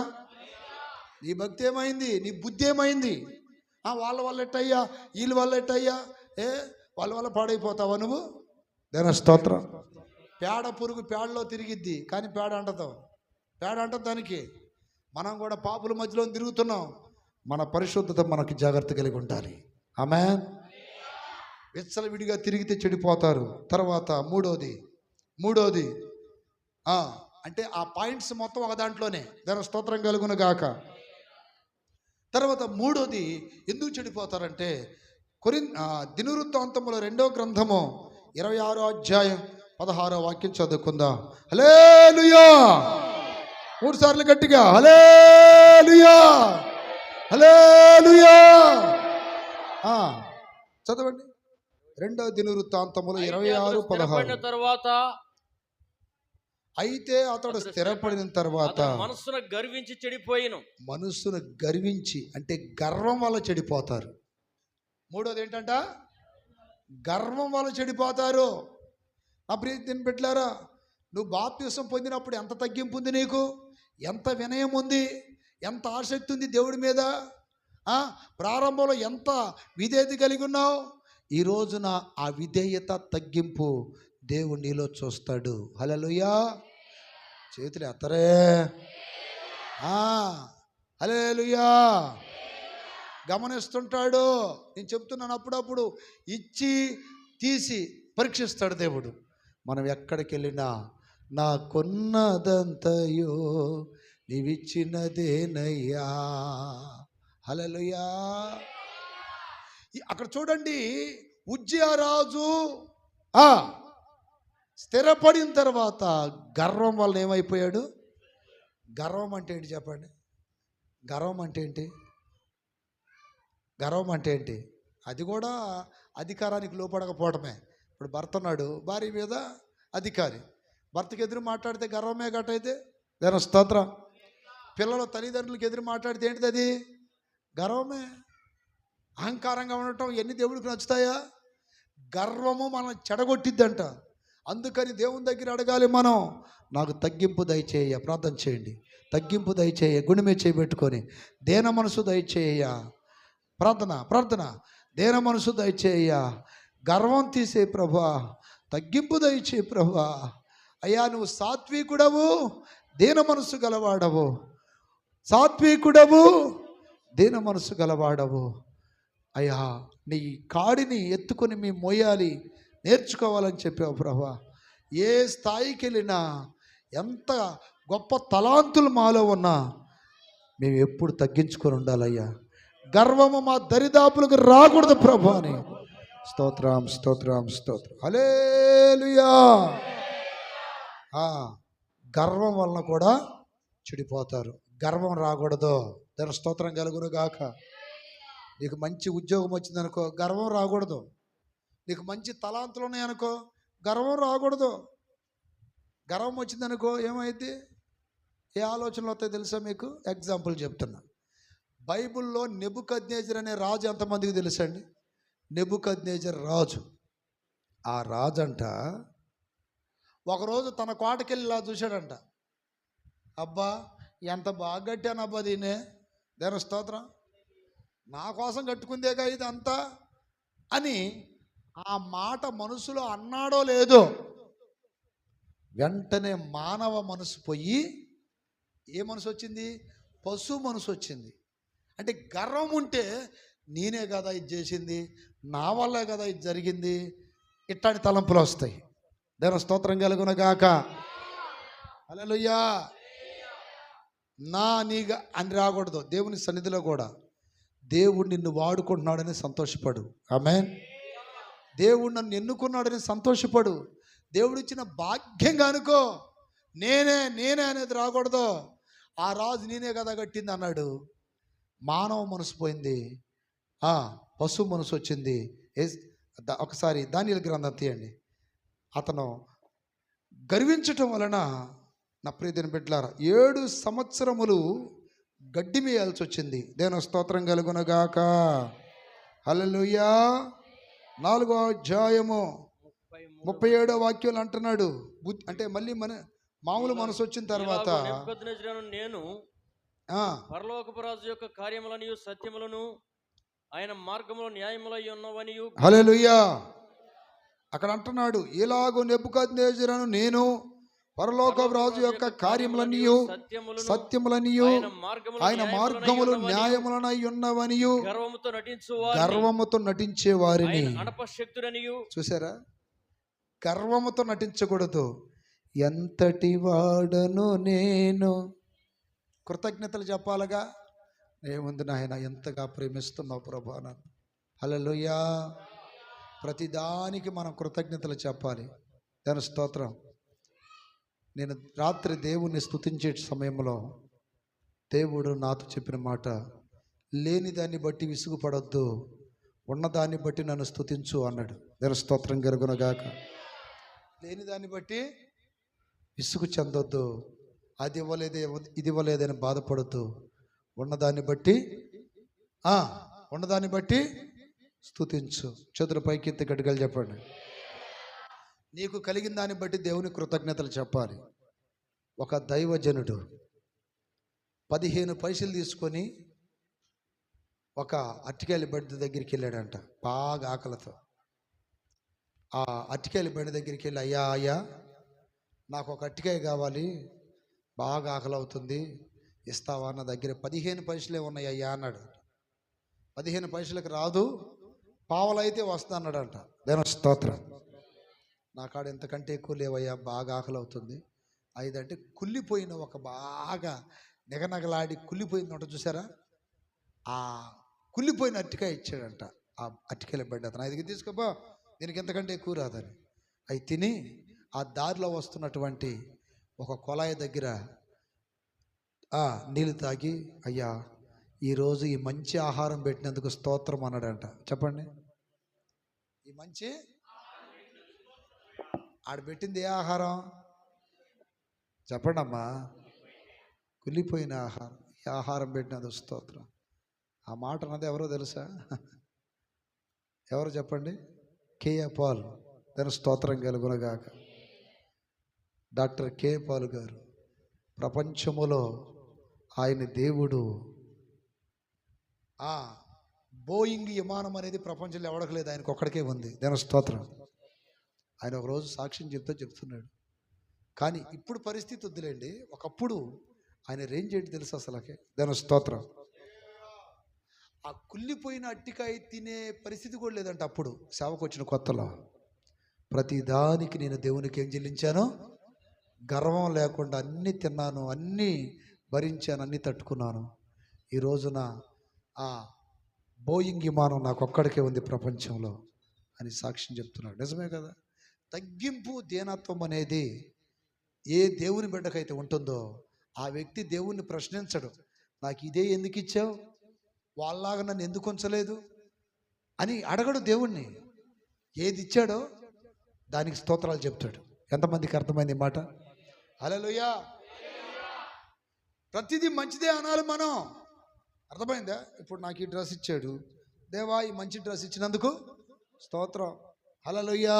నీ భక్తి ఏమైంది? నీ బుద్ధి ఏమైంది? వాళ్ళ వల్ల ఎట్టయ్యా, వీళ్ళ వల్ల ఎట్టయ్యా, వాళ్ళ వల్ల పాడైపోతావా నువ్వు? నేను స్తోత్రం. పేడ పురుగు పేడలో తిరిగిద్ది కానీ పేడ అంటదు దానికి. మనం కూడా పాపుల మధ్యలో తిరుగుతున్నాం. మన పరిశుద్ధత మనకి జాగ్రత్త కలిగి ఉండాలి. ఆమేన్. విచ్చలవిడిగా తిరిగితే చెడిపోతారు. తర్వాత మూడోది అంటే ఆ పాయింట్స్ మొత్తం ఒక దాంట్లోనే. దాని స్తోత్రం కలుగును గాక. తర్వాత మూడోది ఎందుకు చెడిపోతారంటే దినవృత్తాంతముల 2వ గ్రంథము 26వ అధ్యాయం 16వ వాక్యం చదువుకుందాం. హల్లెలూయా. 3 సార్లు గట్టిగా హల్లెలూయా, హల్లెలూయా. చదవండి. 2వ దినవృత్తాంతములు 26:16. తర్వాత అయితే అతడు స్థిరపడిన తర్వాత మనస్సును గర్వించి చెడిపోయిను. మనస్సును గర్వించి అంటే గర్వం వల్ల చెడిపోతారు. మూడోది ఏంటంట? గర్వం వల్ల చెడిపోతారు. నా ప్రియమైన బిడ్డలారా, నువ్వు బాప్తిసం పొందినప్పుడు ఎంత తగ్గింపు ఉంది నీకు? ఎంత వినయం ఉంది? ఎంత ఆసక్తి ఉంది దేవుడి మీద? ప్రారంభంలో ఎంత విధేయత కలిగి ఉన్నావు? ఈ రోజున ఆ విధేయత తగ్గింపు దేవుడు నీలో చూస్తాడు. హల్లెలూయా. చేతులు ఎత్తరే. హల్లెలూయా. గమనిస్తుంటాడు. నేను చెప్తున్నాను, అప్పుడప్పుడు ఇచ్చి తీసి పరీక్షిస్తాడు దేవుడు. మనం ఎక్కడికి వెళ్ళినా నాకున్నదంతయో నీవిచ్చినదేనయ్యా. హల్లెలూయా. అక్కడ చూడండి, ఉజ్జియా రాజు స్థిరపడిన తర్వాత గర్వం వల్ల ఏమైపోయాడు? గర్వం అంటే ఏంటి చెప్పండి? గర్వం అంటే ఏంటి? గర్వం అంటే ఏంటి? అది కూడా అధికారానికి లోపడకపోవడమే. ఇప్పుడు భర్త ఉన్నాడు, భార్య మీద అధికారి. భర్తకి ఎదురు మాట్లాడితే గర్వమే గట్టయితే దాని స్తోత్రం. పిల్లలు తల్లిదండ్రులకి ఎదురు మాట్లాడితే ఏంటిది? అది గర్వమే. అహంకారంగా ఉండటం ఎన్ని దేవుడికి నచ్చుతాయా? గర్వము మనం చెడగొట్టిద్దంట. అందుకని దేవుని దగ్గర అడగాలి మనం, నాకు తగ్గింపు దయచేయ. ప్రార్థన చేయండి. తగ్గింపు దయచేయ. గుండె మీద చేయబెట్టుకొని దేన మనసు దయచేయ. ప్రార్థన. దేన మనసు దయచేయ. గర్వం తీసే ప్రభువా, తగ్గింపు దయచే ప్రభువా. అయ్యా, నువ్వు సాత్వికుడవు, దేన మనసు గలవాడవు. సాత్వికుడవు, దేన మనసు గలవాడవు. అయ్యా, నీ కాడిని ఎత్తుకొని మేము మోయాలి, నేర్చుకోవాలని చెప్పావు ప్రభువా. ఏ స్థాయికి వెళ్ళినా, ఎంత గొప్ప తలాంతులు మాలో ఉన్నా మేము ఎప్పుడు తగ్గించుకొని ఉండాలయ్యా. గర్వము మా దరిదాపులకు రాకూడదు ప్రభు అని. స్తోత్రం. హల్లెలూయా. గర్వం వలన కూడా చెడిపోతారు. గర్వం రాకూడదు. దాని స్తోత్రం కలుగును గాక. నీకు మంచి ఉద్యోగం వచ్చిందనుకో, గర్వం రాకూడదు. నీకు మంచి తలాంతులు ఉన్నాయనుకో, గర్వం రాకూడదు. గర్వం వచ్చిందనుకో ఏమైంది? ఏ ఆలోచనలు వస్తాయి తెలుసా మీకు? ఎగ్జాంపుల్ చెప్తున్నా. బైబిల్లో నెబుకద్నెజర్ అనే రాజు ఎంతమందికి తెలుసండి? నెబుకద్నెజర్ రాజు. ఆ రాజు అంట ఒకరోజు తన కోటకెళ్ళి ఇలా చూశాడంట. అబ్బా, ఎంత బాగా కట్టానబ్బా దీన్నే, దేని స్తోత్రం, నా కోసం కట్టుకుందేగా ఇది అంతా అని ఆ మాట మనసులో అన్నాడో లేదో, వెంటనే మానవ మనసు పోయి ఏ మనసు వచ్చింది? పశు మనసు వచ్చింది. అంటే గర్వం ఉంటే నేనే కదా ఇది చేసింది, నా వల్లే కదా ఇది జరిగింది, ఇట్లాంటి తలంపులు వస్తాయి. దేని స్తోత్రం కలుగును గాక. హల్లెలూయా. నీగా అని రాకూడదు. దేవుని సన్నిధిలో కూడా దేవుడు నిన్ను వాడుకుంటున్నాడని సంతోషపడు. ఆమేన్. దేవుడు నన్ను ఎన్నుకున్నాడని సంతోషపడు. దేవుడు ఇచ్చిన భాగ్యంగా అనుకో. నేనే నేనే అనేది రాకూడదు. ఆ రాజు నేనే కదా కట్టింది అన్నాడు. మానవ మనసు పోయింది, పశువు మనసు వచ్చింది. ఒకసారి దానియేలు గ్రంథం తీయండి. అతను గర్వించటం వలన నా ప్రియమైన బిడ్డలారా 7 సంవత్సరములు గడ్డి మేయాల్సి వచ్చింది. దేవుని స్తోత్రం కలుగునగాక. హల్లెలూయా. 4వ అధ్యాయము 37వ వాక్యం అంటున్నాడు. అంటే మళ్ళీ మామూలు మనసు వచ్చిన తర్వాత నేను పరలోకపు రాజు యొక్క కార్యములను సత్యములను ఆయన మార్గములో న్యాయములై ఉన్నవని. హల్లెలూయా. అక్కడ అంటున్నాడు, ఇలాగూ నెబుకద్నెజరును నేను పరలోకపు రాజు యొక్క కార్యములనియు సత్యములనియు ఆయన మార్గములు న్యాయములనై ఉన్నవనియు గర్వముతో నటించే వారిని. చూసారా, గర్వముతో నటించకూడదు. ఎంతటి వాడను నేను, కృతజ్ఞతలు చెప్పాలిగా. ఏముంది నాయన, ఎంతగా ప్రేమిస్తున్నావు ప్రభా నన్ను. హల్లెలూయా. ప్రతిదానికి మనం కృతజ్ఞతలు చెప్పాలి. దాని స్తోత్రం. నేను రాత్రి దేవుణ్ణి స్తుతించే సమయంలో దేవుడు నాతో చెప్పిన మాట, లేని దాన్ని బట్టి విసుగుపడొద్దు, ఉన్నదాన్ని బట్టి నన్ను స్తుతించు అన్నాడు. దాని స్తోత్రం కలుగునగాక. లేని దాన్ని బట్టి విసుగు చెందొద్దు, అది ఇవ్వలేదే ఇది ఇవ్వలేదని బాధపడద్దు. ఉన్నదాన్ని బట్టి స్తుతించు. చేతుల పైకెత్తి గట్టిగా చెప్పండి. నీకు కలిగిన దాన్ని బట్టి దేవుని కృతజ్ఞతలు చెప్పాలి. ఒక దైవజనుడు 15 పైసలు తీసుకొని ఒక అరటికాయల బండి దగ్గరికి వెళ్ళాడంట, బాగా ఆకలితో. ఆ అరటికాయల బండి దగ్గరికి వెళ్ళి, అయ్యా నాకు ఒక అరటికాయ కావాలి, బాగా ఆకలి అవుతుంది, ఇస్తావా? నా దగ్గర 15 పైసలే ఉన్నాయి అయ్యా అన్నాడు. 15 పైసలకు రాదు, పావలైతే వస్తా అన్నాడంట. దేవుని స్తోత్రం. నా కాడ ఎంతకంటే ఎక్కువ లేవయ్యా, బాగా ఆకలి అవుతుంది. 5 అంటే కుళ్ళిపోయిన, ఒక బాగా నిగనగలాడి కుళ్ళిపోయింది ఉంటుంది చూసారా, ఆ కుళ్ళిపోయిన అరటికాయ ఇచ్చాడంట ఆ అరటికాయల బండి అతను. 5కి తీసుకోపో, దీనికి ఎంతకంటే ఎక్కువ రాదని. అవి తిని ఆ దారిలో వస్తున్నటువంటి ఒక కొలాయి దగ్గర నీళ్ళు తాగి, అయ్యా ఈరోజు ఈ మంచి ఆహారం పెట్టినందుకు స్తోత్రం అన్నాడంట. చెప్పండి. ఈ మంచి ఆడబెట్టింది ఏ ఆహారం చెప్పండి అమ్మా? కుళ్ళిపోయిన ఆహారం. ఈ ఆహారం పెట్టినందుకు స్తోత్రం. ఆ మాట అన్నది ఎవరో తెలుసా? ఎవరు చెప్పండి? కేఏ పాల్. దాని స్తోత్రం కలుగునగాక. డాక్టర్ కేఏ పాల్ గారు. ప్రపంచములో ఆయన దేవుడు. బోయింగ్ విమానం అనేది ప్రపంచంలో ఎవరికి లేదు, ఆయనకు ఒక్కడికే ఉంది. దాని స్తోత్రం. ఆయన ఒకరోజు సాక్ష్యం చెప్తున్నాడు. కానీ ఇప్పుడు పరిస్థితి వద్దులేండి, ఒకప్పుడు ఆయన రేంజ్ ఏంటి తెలుసు అసలుకే. దాని స్తోత్రం. ఆ కుళ్ళిపోయిన అట్టికాయ తినే పరిస్థితి కూడా లేదంటే అప్పుడు సేవకు వచ్చిన కొత్తలో. ప్రతి దానికి నేను దేవునికి ఏం చెల్లించాను? గర్వం లేకుండా అన్నీ తిన్నాను, అన్నీ భరించాను, అన్నీ తట్టుకున్నాను. ఈ రోజున ఆ బోయింగ్ విమానం నాకు ఒక్కడికే ఉంది ప్రపంచంలో అని సాక్ష్యం చెప్తున్నాడు. నిజమే కదా? తగ్గింపు దీనత్వం అనేది ఏ దేవుని బిడ్డకైతే ఉంటుందో ఆ వ్యక్తి దేవుణ్ణి ప్రశ్నించడు. నాకు ఇదే ఎందుకు ఇచ్చావు, వాళ్ళలాగా నన్ను ఎందుకు ఉంచలేదు అని అడగడు దేవుణ్ణి. ఏది ఇచ్చాడో దానికి స్తోత్రాలు చెప్తాడు. ఎంతమందికి అర్థమైంది మాట? హల్లెలూయా. ప్రతిదీ మంచిదే అనాలి మనం. అర్థమైందా? ఇప్పుడు నాకు ఈ డ్రెస్ ఇచ్చాడు దేవా, ఈ మంచి డ్రెస్ ఇచ్చినందుకు స్తోత్రం. హల్లెలూయా.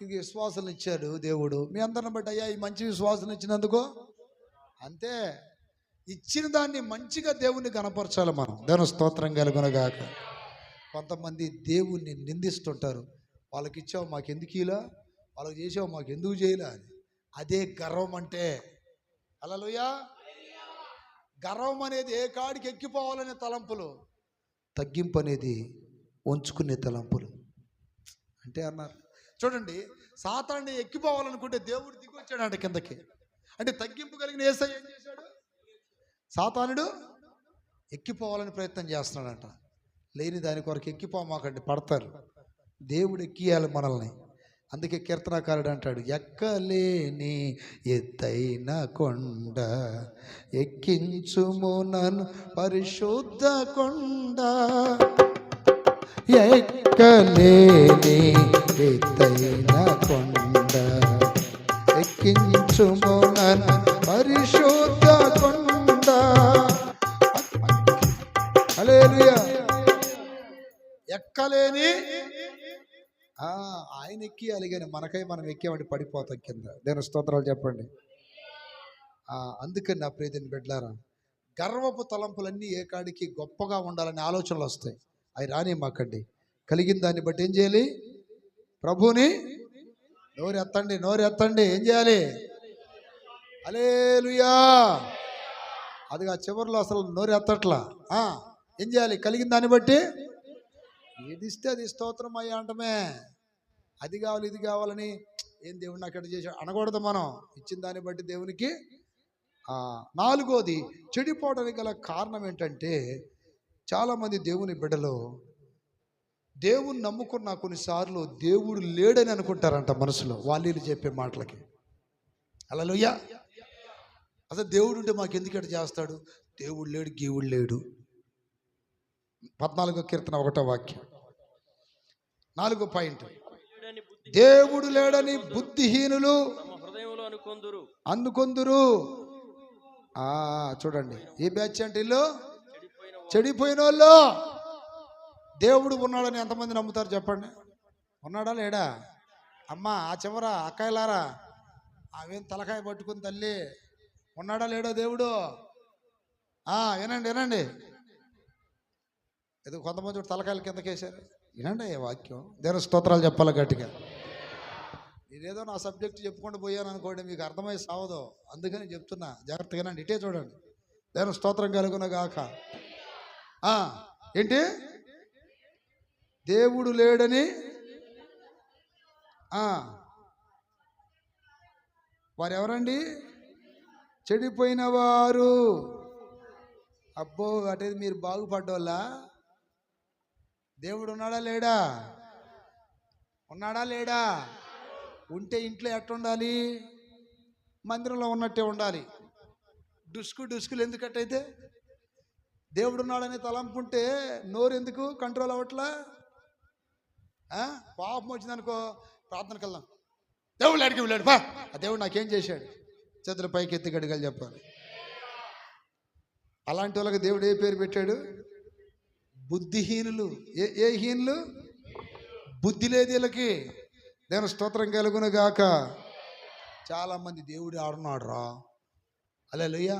ఇంక విశ్వాసం ఇచ్చాడు దేవుడు. మీ అందరిని బట్టి అయ్యా ఈ మంచి విశ్వాసం ఇచ్చినందుకు. అంతే. ఇచ్చిన దాన్ని మంచిగా దేవుణ్ణి కనపరచాలి మనం. దేవుని స్తోత్రం కలుగునగాక. కొంతమంది దేవుణ్ణి నిందిస్తుంటారు. వాళ్ళకి ఇచ్చావు మాకు ఎందుకు ఇలా, వాళ్ళకి చేసావు మాకు ఎందుకు చేయలే అని. అదే గర్వం అంటే. హల్లెలూయా. గర్వం అనేది ఏ కాడికి ఎక్కిపోవాలనే తలంపులు, తగ్గింపు అనేది ఉంచుకునే తలంపులు. అంటే అన్నారు చూడండి, సాతాన్ని ఎక్కిపోవాలనుకుంటే దేవుడు దిగి వచ్చాడంట కిందకి. అంటే తగ్గింపు కలిగిన యేసయ్య ఏం చేశాడు? సాతానుడు ఎక్కిపోవాలని ప్రయత్నం చేస్తున్నాడంట. లేని దాని కొరకు ఎక్కిపోమాకండి, పడతారు. దేవుడు ఎక్కియాలి మనల్ని. అందుకే కీర్తనకారుడు అంటాడు, ఎక్కలేని ఎత్తైన కొండ ఎక్కించుము నన్ను పరిశుద్ధ కొండ, ఎక్కలేని ఎత్తైన కొండ ఎక్కించుము నన్ను పరిశుద్ధ కొండ. హల్లెలూయా. ఎక్కలేని ఆయన ఎక్కియాలి, కానీ మనకై మనం ఎక్కేవాడి పడిపోతాం కింద. దేవుని స్తోత్రాలు చెప్పండి. అందుకని నా ప్రియమైన బిడ్డలారా, గర్వపు తలంపులన్నీ ఏ కాడికి గొప్పగా ఉండాలని ఆలోచనలు వస్తాయి. అవి రాని మాకండి. కలిగిన దాన్ని బట్టి ఏం చేయాలి? ప్రభువుని నోరెత్తండి, నోరెత్తండి. ఏం చేయాలి? హల్లెలూయా. అదిగా చివరిలో అసలు నోరెత్తట్లా. ఏం చేయాలి? కలిగిన దాన్ని బట్టి ఏదిస్తే అది స్తోత్రం అయ్యా అంటమే. అది కావాలి ఇది కావాలని ఏం దేవుడు నాకు ఎక్కడ చేశాడు అనకూడదు. మనం ఇచ్చిన దాన్ని బట్టి దేవునికి. నాలుగోది, చెడిపోవడానికి గల కారణం ఏంటంటే, చాలామంది దేవుని బిడ్డలు దేవుని నమ్ముకున్న కొన్నిసార్లు దేవుడు లేడని అనుకుంటారంట మనసులో, వాళ్ళు చెప్పే మాటలకి. హల్లెలూయా. అసలు దేవుడు ఉంటే మాకు ఎందుకు ఎట్లా చేస్తాడు? దేవుడు లేడు, గీవుడు లేడు. 14వ కీర్తన 1వ వాక్యం 4వ పాయింట్. దేవుడు లేడని బుద్ధిహీనులు అనుకొందురు. చూడండి, ఈ బ్యాచ్ అంటే ఇల్లు చెడిపోయిన వాళ్ళు. దేవుడు ఉన్నాడని ఎంతమంది నమ్ముతారు చెప్పండి? ఉన్నాడా లేడా? అమ్మ ఆ చివర అక్కాయలారా, ఆమెం తలకాయ పట్టుకుని తల్లి, ఉన్నాడా లేడా దేవుడు? వినండి వినండి. ఏదో కొంతమంది తలకాయల కిందకేశారు. వినండి ఈ వాక్యం. దేవుని స్తోత్రాలు చెప్పాలి గట్టిగా. నేనేదో నా సబ్జెక్ట్ చెప్పుకుంటూ పోయాను అనుకోండి, మీకు అర్థమై సావదు. అందుకని చెప్తున్నా, జాగ్రత్తగా వినండి. ఇటే చూడండి. దేవుని స్తోత్రం కలుగును గాక. ఏంటి? దేవుడు లేడని వారు ఎవరండి? చెడిపోయిన వారు. అబ్బో, అంటే మీరు బాగుపడ్డోళ్ళ? దేవుడు ఉన్నాడా లేడా? ఉన్నాడా లేడా? ఉంటే ఇంట్లో ఎట్టుండాలి? మందిరంలో ఉన్నట్టే ఉండాలి. డుస్కులు ఎందుకట్టయితే? దేవుడు ఉన్నాడని తలంపుంటే నోరు ఎందుకు కంట్రోల్ అవ్వట్లా? పాపం వచ్చిందనుకో, ప్రార్థనకి వెళ్దాం, దేవుడు అడిగి వెళ్ళాడు బా, ఆ దేవుడు నాకేం చేశాడు? చేతుల పైకి ఎత్తి గడిగలు చెప్పాలి. అలాంటి వాళ్ళకి దేవుడు ఏ పేరు పెట్టాడు? బుద్ధిహీనులు. ఏ హీనులు? బుద్ధి లేదు వీళ్ళకి. దేవుని స్తోత్రం కలుగును గాక. చాలామంది దేవుడు ఆడున్నాడు రా, హల్లెలూయా,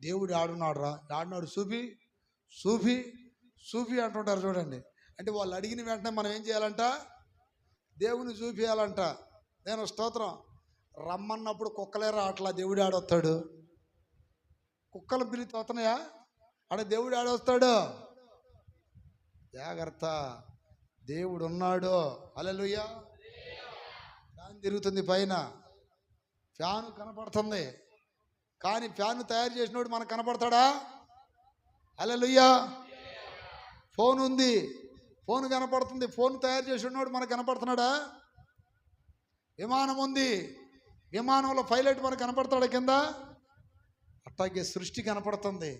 దేవుడు ఆడున్నాడు రా, ఆడున్నాడు సూఫీ అంటుంటారు చూడండి. అంటే వాళ్ళు అడిగిన వెంటనే మనం ఏం చేయాలంట? దేవుని చూపించాలంట. నేను స్తోత్రం. రమ్మన్నప్పుడు కుక్కలే రావట్లా, దేవుడు ఆడొస్తాడు. కుక్కలు పిలిచి వస్తున్నాయా? ఆడ దేవుడు ఆడొస్తాడు. జాగ్రత్త, దేవుడు ఉన్నాడు. హల్లెలూయా. ఫ్యాన్ తిరుగుతుంది పైన, ఫ్యాన్ కనపడుతుంది, కానీ ఫ్యాన్ తయారు చేసినోడు మనకు కనపడతాడా? హల్లెలూయా. ఫోన్ ఉంది, ఫోన్ కనపడుతుంది, ఫోన్ తయారు చేసినోడు మనకు కనపడుతున్నాడా? విమానం ఉంది, విమానంలో పైలట్ మనకు కనపడతాడా కింద? అట్లాగే సృష్టి కనపడుతుంది,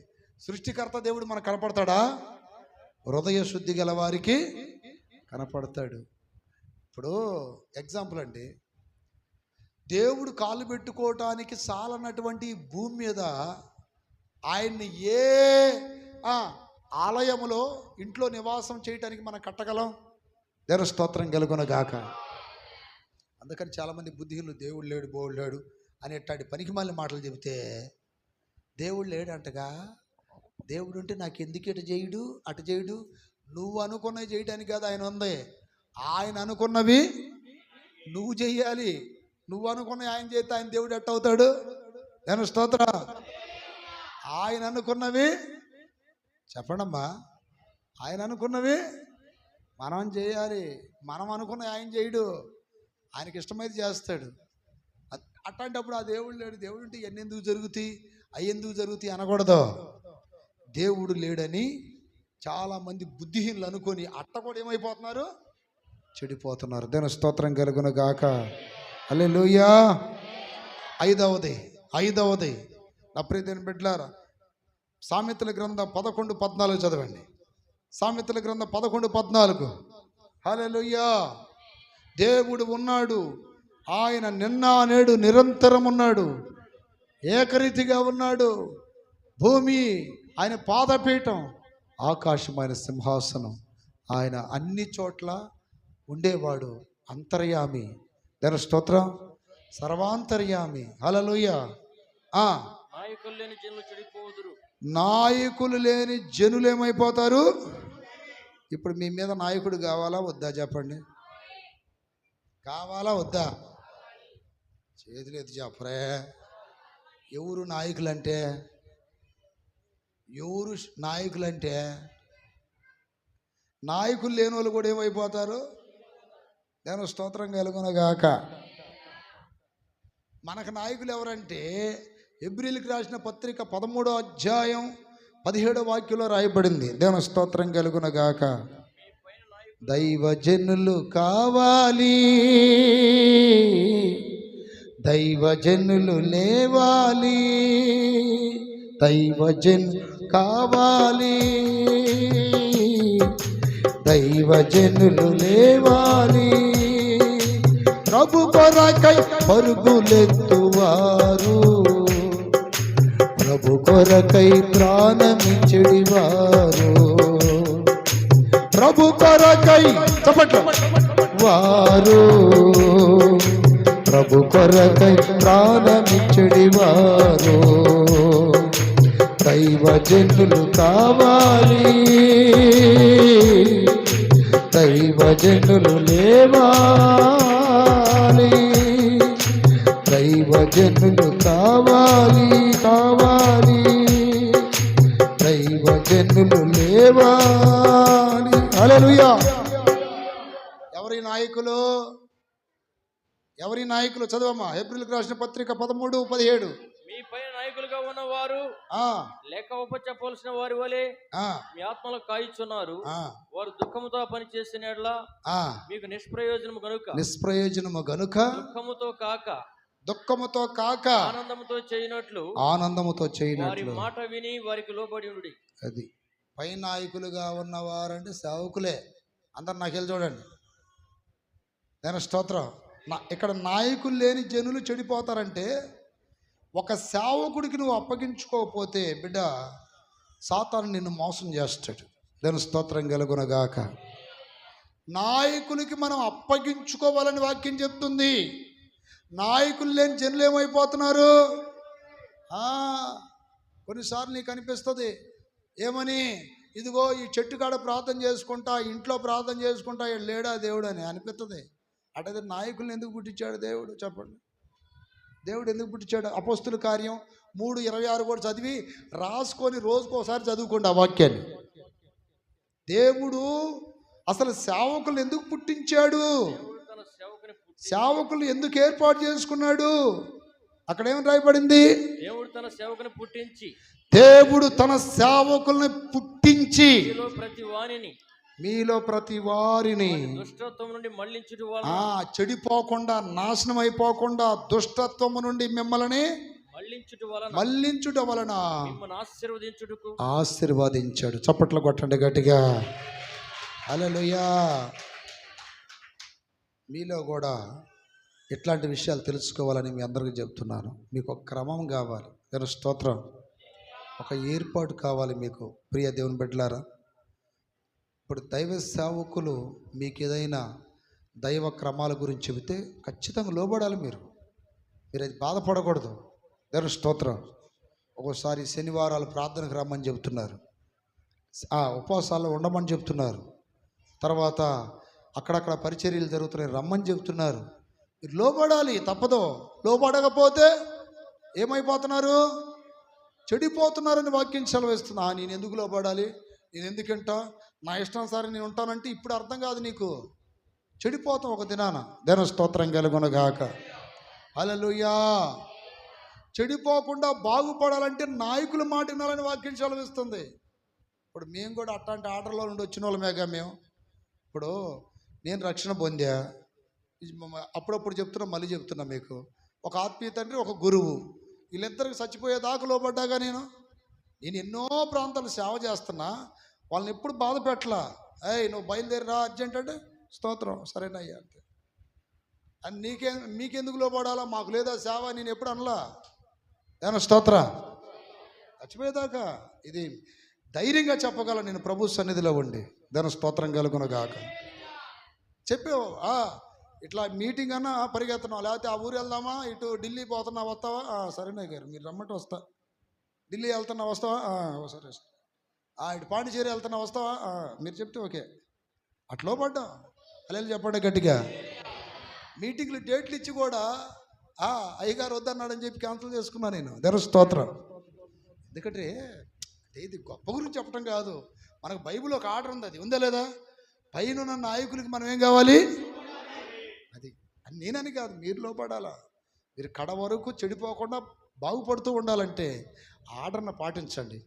సృష్టికర్త దేవుడు మనకు కనపడతాడా? హృదయ శుద్ధి గల వారికి కనపడతాడు. ఇప్పుడు ఎగ్జాంపుల్ అండి, దేవుడు కాలు పెట్టుకోవటానికి చాలన్నటువంటి భూమి మీద ఆయన్ని ఏ ఆలయములో ఇంట్లో నివాసం చేయటానికి మనం కట్టగలం? దేవుని స్తోత్రం కలుగును గాక. అందుకని చాలామంది బుద్ధిహీనులు దేవుడు లేడు బోడు లేడు అనేటాడి పనికి మళ్ళీ మాటలు చెబితే, దేవుడు లేడు అంటగా, దేవుడు ఉంటే నాకు ఎందుకు ఇటు చేయడు అటు చేయడు? నువ్వు అనుకున్నవి చేయడానికి కాదు ఆయన ఉంది. ఆయన అనుకున్నవి నువ్వు చెయ్యాలి. నువ్వు అనుకున్నవి ఆయన చేస్తే ఆయన దేవుడు ఎట్ట అవుతాడు? నేను స్తోత్ర. ఆయన అనుకున్నవి చెప్పండమ్మా, ఆయన అనుకున్నవి మనం చేయాలి. మనం అనుకున్నవి ఆయన చేయడు, ఆయనకి ఇష్టమైతే చేస్తాడు. అట్లాంటప్పుడు ఆ దేవుడు లేడు, దేవుడు ఉంటే ఇవన్నీ ఎందుకు జరుగుతాయి, అవి ఎందుకు జరుగుతాయి అనకూడదు. దేవుడు లేడని చాలామంది బుద్ధిహీనులు అనుకొని అట్ట కూడా ఏమైపోతున్నారు? చెడిపోతున్నారు. దేవుని స్తోత్రం కలుగును గాక. హల్లెలూయా. ఐదవది నా ప్రియ దేవుని బిడ్డలారా, సామెతల గ్రంథం 11:14 చదవండి. సామెతల గ్రంథం 11:14. హల్లెలూయా. దేవుడు ఉన్నాడు, ఆయన నిన్న నేడు నిరంతరం ఉన్నాడు, ఏకరీతిగా ఉన్నాడు. భూమి ఆయన పాదపీఠం, ఆకాశం ఆయన సింహాసనం. ఆయన అన్ని చోట్ల ఉండేవాడు, అంతర్యామి. దేవుని స్తోత్రం. సర్వాంతర్యామి. హల్లెలూయా. నాయకులు లేని జనులు చెడిపోదురు. నాయకులు లేని జనులు ఏమైపోతారు? ఇప్పుడు మీ మీద నాయకుడు కావాలా వద్దా చెప్పండి? కావాలా వద్దా? చేతులు ఎత్తి చెప్పరే. ఎవరు నాయకులంటే? నాయకులు లేని వాళ్ళు కూడా ఏమైపోతారు? నేను స్తోత్రం కలుగునగాక. మనకు నాయకులు ఎవరంటే హెబ్రీయులకు రాసిన పత్రిక 13వ అధ్యాయం 17వ వాక్యంలో రాయబడింది. దేవుని స్తోత్రం కలుగునగాక. దైవజనులు కావాలి, దైవజనులు లేవాలి, దైవజనులు కావాలి, దైవజనులు లేవాలి. ప్రభు కొరకై పరుగులెత్తువారు, ప్రభు కొరకై ప్రాణమిచ్చెడివారు, ప్రభు కొరకై చప్పట్లు వారు, ప్రభు కొరకై ప్రాణమిచ్చెడివారు. దైవజనులు కావాలి, దైవజనులు లేవాలి, దైవజనులు కావాలి, దైవజనులు లేవాలి. హల్లెలూయా. ఎవరి నాయకులు చదవమ్మా. హెబ్రీయులకు రాసిన పత్రిక 13:17. మీ పైన నాయకులుగా ఉన్నవారు లేక ఉపచెప్పవలసిన వారి వలె మీ ఆత్మలో కాయిచున్నారు. వారు దుఃఖముతో పని చేసిన యెడల మీకు నిష్ప్రయోజనము గనుక దుఃఖముతో కాక ఆనందముతో చేయనట్లు వారి మాట విని వారికి లోబడి ఉండుడి. అది పై నాయకులుగా ఉన్నవారంటే సేవకులే. అందరు నాకెళ్ళి చూడండి. నేను స్తోత్రం. ఇక్కడ నాయకులు లేని జనులు చెడిపోతారంటే, ఒక సేవకుడికి నువ్వు అప్పగించుకోకపోతే బిడ్డ, సాతాను నిన్ను మోసం చేస్తాడు. దాని స్తోత్రం కలుగునగాక. నాయకులకి మనం అప్పగించుకోవాలని వాక్యం చెప్తుంది. నాయకులు లేని జనులు ఏమైపోతున్నారు? కొన్నిసార్లు నీకు అనిపిస్తుంది ఏమని, ఇదిగో ఈ చెట్టు కాడ ప్రార్థన చేసుకుంటా, ఇంట్లో ప్రార్థన చేసుకుంటా, లేడా దేవుడు అని అనిపిస్తుంది. అటైతే నాయకుల్ని ఎందుకు పుట్టించాడు దేవుడు? చెప్పండి. దేవుడు ఎందుకు పుట్టించాడు? అపోస్తుల కార్యం 3:26 కూడా చదివి రాసుకొని రోజుకోసారి చదువుకోండి ఆ వాక్యాన్ని. దేవుడు అసలు సేవకులు ఎందుకు పుట్టించాడు? సేవకులు ఎందుకు ఏర్పాటు చేసుకున్నాడు? అక్కడ ఏమని రాయబడింది? దేవుడు తన సేవకుని పుట్టించి, దేవుడు తన సేవకుల్ని పుట్టించి మీలో ప్రతి వారిని దుష్టత్వం నుండి మళ్ళించుట వలన, చెడిపోకుండా నాశనం అయిపోకుండా దుష్టత్వము నుండి మిమ్మల్ని మళ్ళించుట వలన ఆశీర్వదించాడు. చప్పట్లు కొట్టండి గట్టిగా. హల్లెలూయా. మీలో కూడా ఇట్లాంటి విషయాలు తెలుసుకోవాలని మీ అందరికీ చెప్తున్నాను. మీకు ఒక క్రమం కావాలి. దాని స్తోత్రం. ఒక ఏర్పాటు కావాలి మీకు. ప్రియ దేవుని బిడ్డలారా, ఇప్పుడు దైవ సేవకులు మీకు ఏదైనా దైవ క్రమాల గురించి చెబితే ఖచ్చితంగా లోబడాలి. మీరు అది బాధపడకూడదు. దేవుని స్తోత్రం. ఒక్కోసారి శనివారాలు ప్రార్థనకు రమ్మని చెబుతున్నారు, ఉపవాసాల్లో ఉండమని చెప్తున్నారు, తర్వాత అక్కడక్కడ పరిచర్యలు జరుగుతున్నాయి రమ్మని చెబుతున్నారు. మీరు లోబడాలి, తప్పదు. లోబడకపోతే ఏమైపోతున్నారు? చెడిపోతున్నారని వాక్యం సెలవిస్తున్నా. నేను ఎందుకు లోబడాలి, నేను ఎందుకంటా, నా ఇష్టానుసారి నేను ఉంటానంటే ఇప్పుడు అర్థం కాదు నీకు. చెడిపోతాం ఒక దినాన. దేవుని స్తోత్రం కలుగునగాక. హల్లెలూయా. చెడిపోకుండా బాగుపడాలంటే నాయకుల మాట వినాలని వాక్యం సెలవిస్తుంది. ఇప్పుడు మేము కూడా అట్లాంటి ఆర్డర్లో నుండి వచ్చిన వాళ్ళమేగా మేము. ఇప్పుడు నేను రక్షణ పొందా. అప్పుడప్పుడు చెప్తున్నా, మళ్ళీ చెప్తున్నా మీకు. ఒక ఆత్మీయ తండ్రి, ఒక గురువు, వీళ్ళిద్దరికి చచ్చిపోయేదాకా లోబడ్డాగా నేను ఎన్నో ప్రాంతాలు సేవ చేస్తున్నా, వాళ్ళని ఎప్పుడు బాధ పెట్టలా. నువ్వు బయలుదేరిరా అర్జెంట్ అంటే స్తోత్రం సరేనయ్యా అంతే. అని మీకెందుకు లోబడాలా, మాకు లేదా సేవ, నేను ఎప్పుడు అనలా. ఏమన్నా స్తోత్ర చచ్చిపోయేదాకా ఇది ధైర్యంగా చెప్పగలను నేను ప్రభు సన్నిధిలో ఉండి. దాని స్తోత్రం కలుగునుగాక. చెప్పావు ఇట్లా మీటింగ్ అన్నా పరిగెత్తనావు, లేకపోతే ఆ ఊరు వెళ్దామా, ఇటు ఢిల్లీ పోతున్నా వస్తావా, సరేనా గారు మీరు రమ్మంటే వస్తా. ఢిల్లీ వెళ్తున్నా వస్తావా, సరే. ఇటు పాండిచేరి వెళ్తున్నా వస్తావా, మీరు చెప్తే ఓకే. అట్లా పడ్డా అలా చెప్పండి గట్టిగా. మీటింగ్లు డేట్లు ఇచ్చి కూడా అయ్యగారు వద్దన్నాడని చెప్పి క్యాన్సిల్ చేసుకున్నా నేను. దేవుని స్తోత్రం. ఎందుకంటే ఇది గొప్ప గురించి చెప్పడం కాదు, మనకు బైబిల్ ఒక ఆర్డర్ ఉంది, అది ఉందా లేదా? పైన నాయకులకి మనం ఏం కావాలి, అది నేనని కాదు, మీరు లోపడాలా. మీరు కడ వరకు చెడిపోకుండా బాగుపడుతూ ఉండాలంటే ఆర్డర్ను పాటించండి.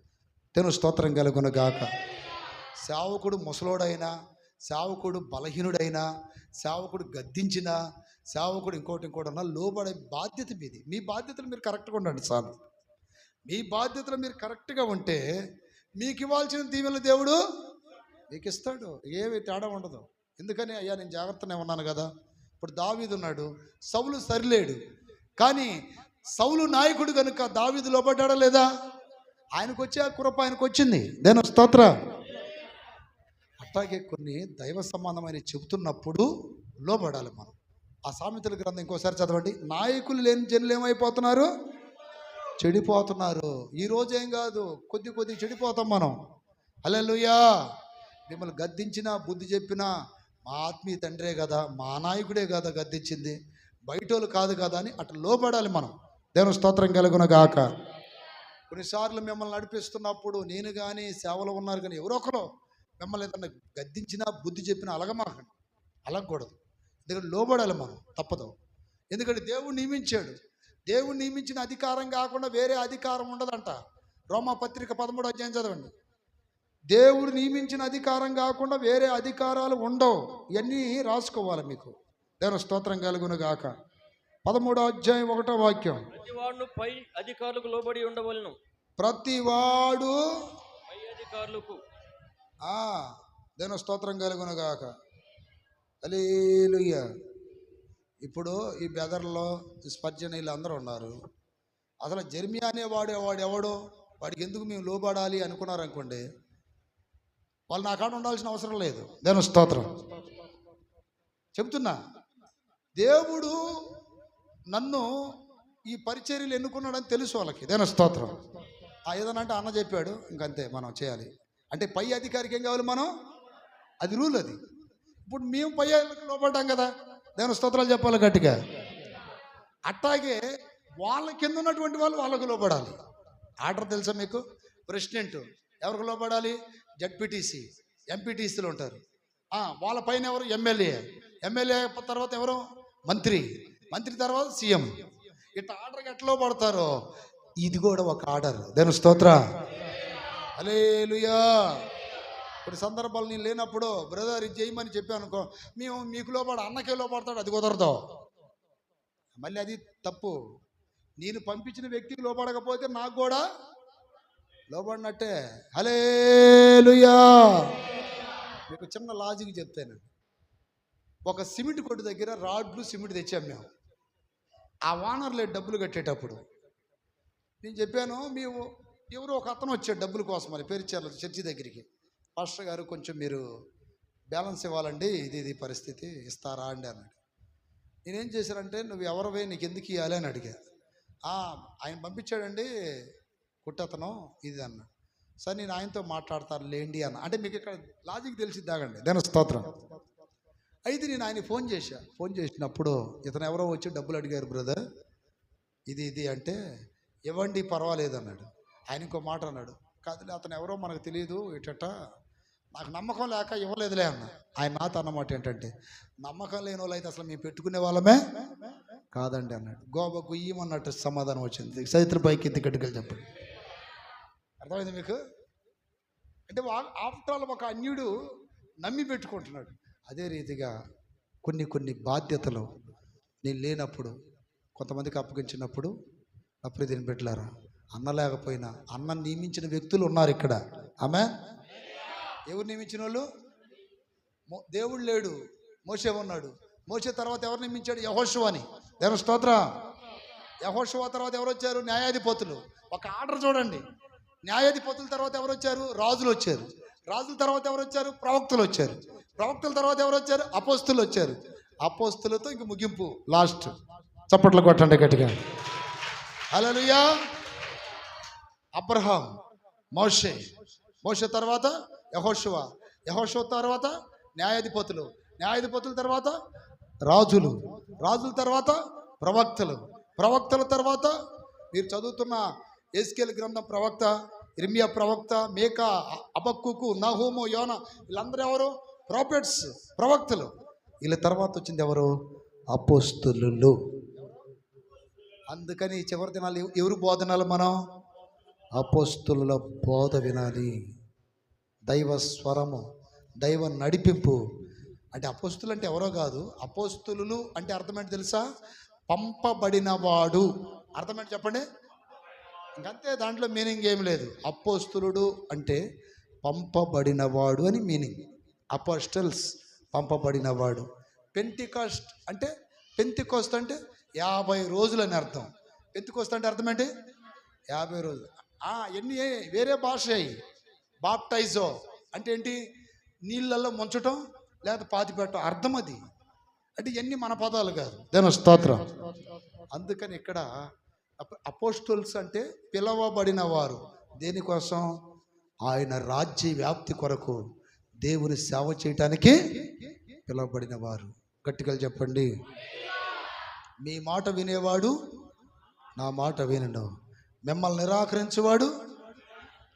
దేవుని స్తోత్రం కలుగునుగాక. సేవకుడు ముసలోడైనా, సేవకుడు బలహీనుడైనా, సేవకుడు గద్దించినా, సేవకుడు ఇంకోటి అన్నా లోబడే బాధ్యత మీది. మీ బాధ్యతలు మీరు కరెక్ట్గా ఉండండి చాలు. మీ బాధ్యతలు మీరు కరెక్ట్గా ఉంటే మీకు ఇవ్వాల్సిన దీవెనలు దేవుడు మీకు ఇస్తాడు. ఏమి తేడా ఉండదు. ఎందుకని అయ్యా నేను జాగ్రత్తనే ఉన్నాను కదా. ఇప్పుడు దావీదు ఉన్నాడు, సౌలు సరిలేడు, కానీ సౌలు నాయకుడు కనుక దావీదు లోబడ్డాడా లేదా? ఆయనకు వచ్చే ఆ కృప ఆయనకు వచ్చింది. దేవుని స్తోత్రం. అట్లాగే కొన్ని దైవ సంబంధమైన చెబుతున్నప్పుడు లోబడాలి మనం. ఆ సామెతల గ్రంథం ఇంకోసారి చదవండి. నాయకులు లేని జనులు ఏమైపోతున్నారు, చెడిపోతున్నారు. ఈరోజు ఏం కాదు, కొద్ది చెడిపోతాం మనం. హల్లెలూయా. మిమ్మల్ని గద్దించినా బుద్ధి చెప్పినా మా ఆత్మీయ తండ్రే కదా, మా నాయకుడే కదా గద్దించింది, బయటోళ్ళు కాదు కదా అని అట్లా లోబడాలి మనం. దేవుని స్తోత్రం కలుగునుగాక. కొన్నిసార్లు మిమ్మల్ని నడిపిస్తున్నప్పుడు నేను కానీ సేవలో ఉన్నారు కానీ ఎవరో ఒకరు మిమ్మల్ని ఏదన్నా గద్దించినా బుద్ధి చెప్పినా అలగమాకండి, అలగకూడదు. ఎందుకంటే లోబడాలి మనం, తప్పదు. ఎందుకంటే దేవుడు నియమించాడు. దేవుడు నియమించిన అధికారం కాకుండా వేరే అధికారం ఉండదంట. రోమాపత్రిక 13వ అధ్యాయం చదవండి. దేవుడు నియమించిన అధికారం కాకుండా వేరే అధికారాలు ఉండవు. ఇవన్నీ రాసుకోవాలి మీకు. దేవుని స్తోత్రం కలుగునుగాక. 13వ అధ్యాయం 1వ వాక్యం. ప్రతివాడు పై అధికారులకు లోబడి ఉండవలెను. ప్రతివాడు పై అధికారులకు. దేవుని స్తోత్రం కలుగునుగాక. హల్లెలూయా. ఇప్పుడు ఈ బెదర్లో స్పర్జన్ వీళ్ళందరూ ఉన్నారు. అసలు జెర్మియా అనేవాడు ఎవడో, వాడికి ఎందుకు మేము లోబడాలి అనుకున్నారనుకోండి, వాళ్ళు నా కాడ ఉండాల్సిన అవసరం లేదు. దేవుని స్తోత్రం చెప్తున్నా. దేవుడు నన్ను ఈ పరిచర్యలు ఎన్నుకున్నాడని తెలుసు వాళ్ళకి. దేవుని స్తోత్రం. ఏదన్నా అంటే అన్న చెప్పాడు, ఇంకంతే మనం చేయాలి అంటే పై అధికారికి ఏం కావాలి మనం, అది రూల్. అది ఇప్పుడు మేము పై అధికారికి లోపడ్డాం కదా. దేవుని స్తోత్రాలు చెప్పాలి గట్టిగా. అట్లాగే వాళ్ళ కింద ఉన్నటువంటి వాళ్ళు వాళ్ళకు లోపడాలి. ఆర్డర్ తెలుసా మీకు? ప్రెసిడెంట్ ఎవరికి లోపడాలి? జడ్పీటీసీ, ఎంపీటీసీలు ఉంటారు. వాళ్ళ పైన ఎవరు? ఎమ్మెల్యే తర్వాత ఎవరు? మంత్రి తర్వాత సీఎం. ఇట్లా ఆర్డర్కి ఎట్లా పడతారో ఇది కూడా ఒక ఆర్డర్. దేవుని స్తోత్రం. హల్లెలూయా. కొన్ని సందర్భాలు నేను లేనప్పుడు బ్రదర్ ఇది చేయమని చెప్పాను అనుకో, మేము మీకు లోపడ అన్నకే లోపడతాడు, అది కుదరదు. మళ్ళీ అది తప్పు. నేను పంపించిన వ్యక్తికి లోపడకపోతే నాకు కూడా లోబడినట్టే. హల్లెలూయా. మీకు చిన్న లాజిక్ చెప్తాను. ఒక సిమెంట్ కొట్టు దగ్గర రాడ్లు సిమెంట్ తెచ్చాం మేము. ఆ ఓనర్లే డబ్బులు కట్టేటప్పుడు నేను చెప్పాను, మేము ఎవరో ఒక అతను వచ్చాడు డబ్బుల కోసం అని పేరుచేర్ల చర్చి దగ్గరికి. పాస్టర్ గారు కొంచెం మీరు బ్యాలెన్స్ ఇవ్వాలండి, ఇది పరిస్థితి, ఇస్తారా అండి అన్నాడు. నేనేం చేశానంటే, నువ్వు ఎవరివే, నీకు ఎందుకు ఇవ్వాలి అని అడిగా. ఆయన పంపించాడండి కుట్టతను ఇది అన్నాడు. సరే నేను ఆయనతో మాట్లాడతాను లేండి అన్న. అంటే మీకు ఇక్కడ లాజిక్ తెలిసిద్దాగండి. దేవుని స్తోత్రం. అయితే నేను ఆయన ఫోన్ చేసినప్పుడు ఇతను ఎవరో వచ్చి డబ్బులు అడిగారు, బ్రదర్ ఇది అంటే ఇవ్వండి పర్వాలేదు అన్నాడు. ఆయన ఇంకో మాట అన్నాడు, కాదులే అతను ఎవరో మనకు తెలియదు, ఇటట నాకు నమ్మకం లేక ఇవ్వలేదులే అన్న. ఆయన నాతో అన్నమాట ఏంటంటే, నమ్మకం లేని వాళ్ళు అయితే అసలు మేము పెట్టుకునే వాళ్ళమే కాదండి అన్నాడు. గోబ గుయ్యమన్నట్టు సమాధానం వచ్చింది. చరిత్ర పైకి ఎత్తి గట్టికలు చెప్పండి. అర్థమైంది మీకు? అంటే ఆఫ్టర్ ఆల్ ఒక అన్యుడు నమ్మి పెట్టుకుంటున్నాడు. అదే రీతిగా కొన్ని బాధ్యతలు నేను లేనప్పుడు కొంతమందికి అప్పగించినప్పుడు నా ప్రియమైన బిడ్డలారా, అన్న లేకపోయినా అన్న నియమించిన వ్యక్తులు ఉన్నారు ఇక్కడ. ఆమె ఎవరు నియమించిన వాళ్ళు? దేవుడు లేడు, మోషే ఉన్నాడు. మోషే తర్వాత ఎవరు నియమించాడు? యెహోషువ అని. దేవుని స్తోత్రం. యెహోషువ తర్వాత ఎవరు వచ్చారు? న్యాయాధిపతులు. ఒక ఆర్డర్ చూడండి. న్యాయాధిపతుల తర్వాత ఎవరు వచ్చారు? రాజులు వచ్చారు. రాజుల తర్వాత ఎవరు వచ్చారు? ప్రవక్తలు వచ్చారు. ప్రవక్తల తర్వాత ఎవరు వచ్చారు? అపోస్తులు వచ్చారు. అపోస్తులతో ఇంక ముగింపు, లాస్ట్. చప్పట్లు కొట్టండి గట్టిగా. హల్లెలూయా. అబ్రహాం, మోషే, మోషే తర్వాత యెహోషువ, యెహోషువ తర్వాత న్యాయాధిపతులు, న్యాయాధిపతుల తర్వాత రాజులు, రాజుల తర్వాత ప్రవక్తలు, ప్రవక్తల తర్వాత మీరు చదువుతున్న ఎస్కేల్ గ్రంథం ప్రవక్త, ఇర్మియా ప్రవక్త, మేకా, హబక్కూకు, నహూము, యోనా, వీళ్ళందరూ ఎవరు? ప్రాఫెట్స్, ప్రవక్తలు. వీళ్ళ తర్వాత వచ్చింది ఎవరు? అపోస్తులు. అందుకని చివరి దినాలు ఎవరు బోధనాలు? మనం అపోస్తుల బోధ వినాలి. దైవ స్వరము, దైవ నడిపింపు. అంటే అపోస్తులు అంటే ఎవరో కాదు. అపోస్తులు అంటే అర్థమేంటి తెలుసా? పంపబడినవాడు. అర్థమేంటి చెప్పండి. ఇంకంతే, దాంట్లో మీనింగ్ ఏం లేదు. అపోస్తులుడు అంటే పంపబడినవాడు అని మీనింగ్. అపోస్టల్స్, పంపబడినవాడు. పెంటికాస్ట్ అంటే, పెంతికోస్తు అంటే 50 రోజులు అని అర్థం. పెంతికోస్తు అంటే అర్థం ఏంటి? 50 రోజులు. ఎన్ని వేరే భాష. బాప్టైజో అంటే ఏంటి? నీళ్ళల్లో ముంచటం లేదా పాతిపెట్టడం, అర్థం అది. అంటే ఇవన్నీ మన పదాలు కాదు. దేవుని స్తోత్రం. అందుకని ఇక్కడ అపోస్టల్స్ అంటే పిలవబడిన వారు. దేనికోసం? ఆయన రాజ్య వ్యాప్తి కొరకు, దేవుని సేవ చేయటానికి పిలవబడిన వారు. గట్టిగా చెప్పండి. మీ మాట వినేవాడు నా మాట వినడు, మిమ్మల్ని నిరాకరించేవాడు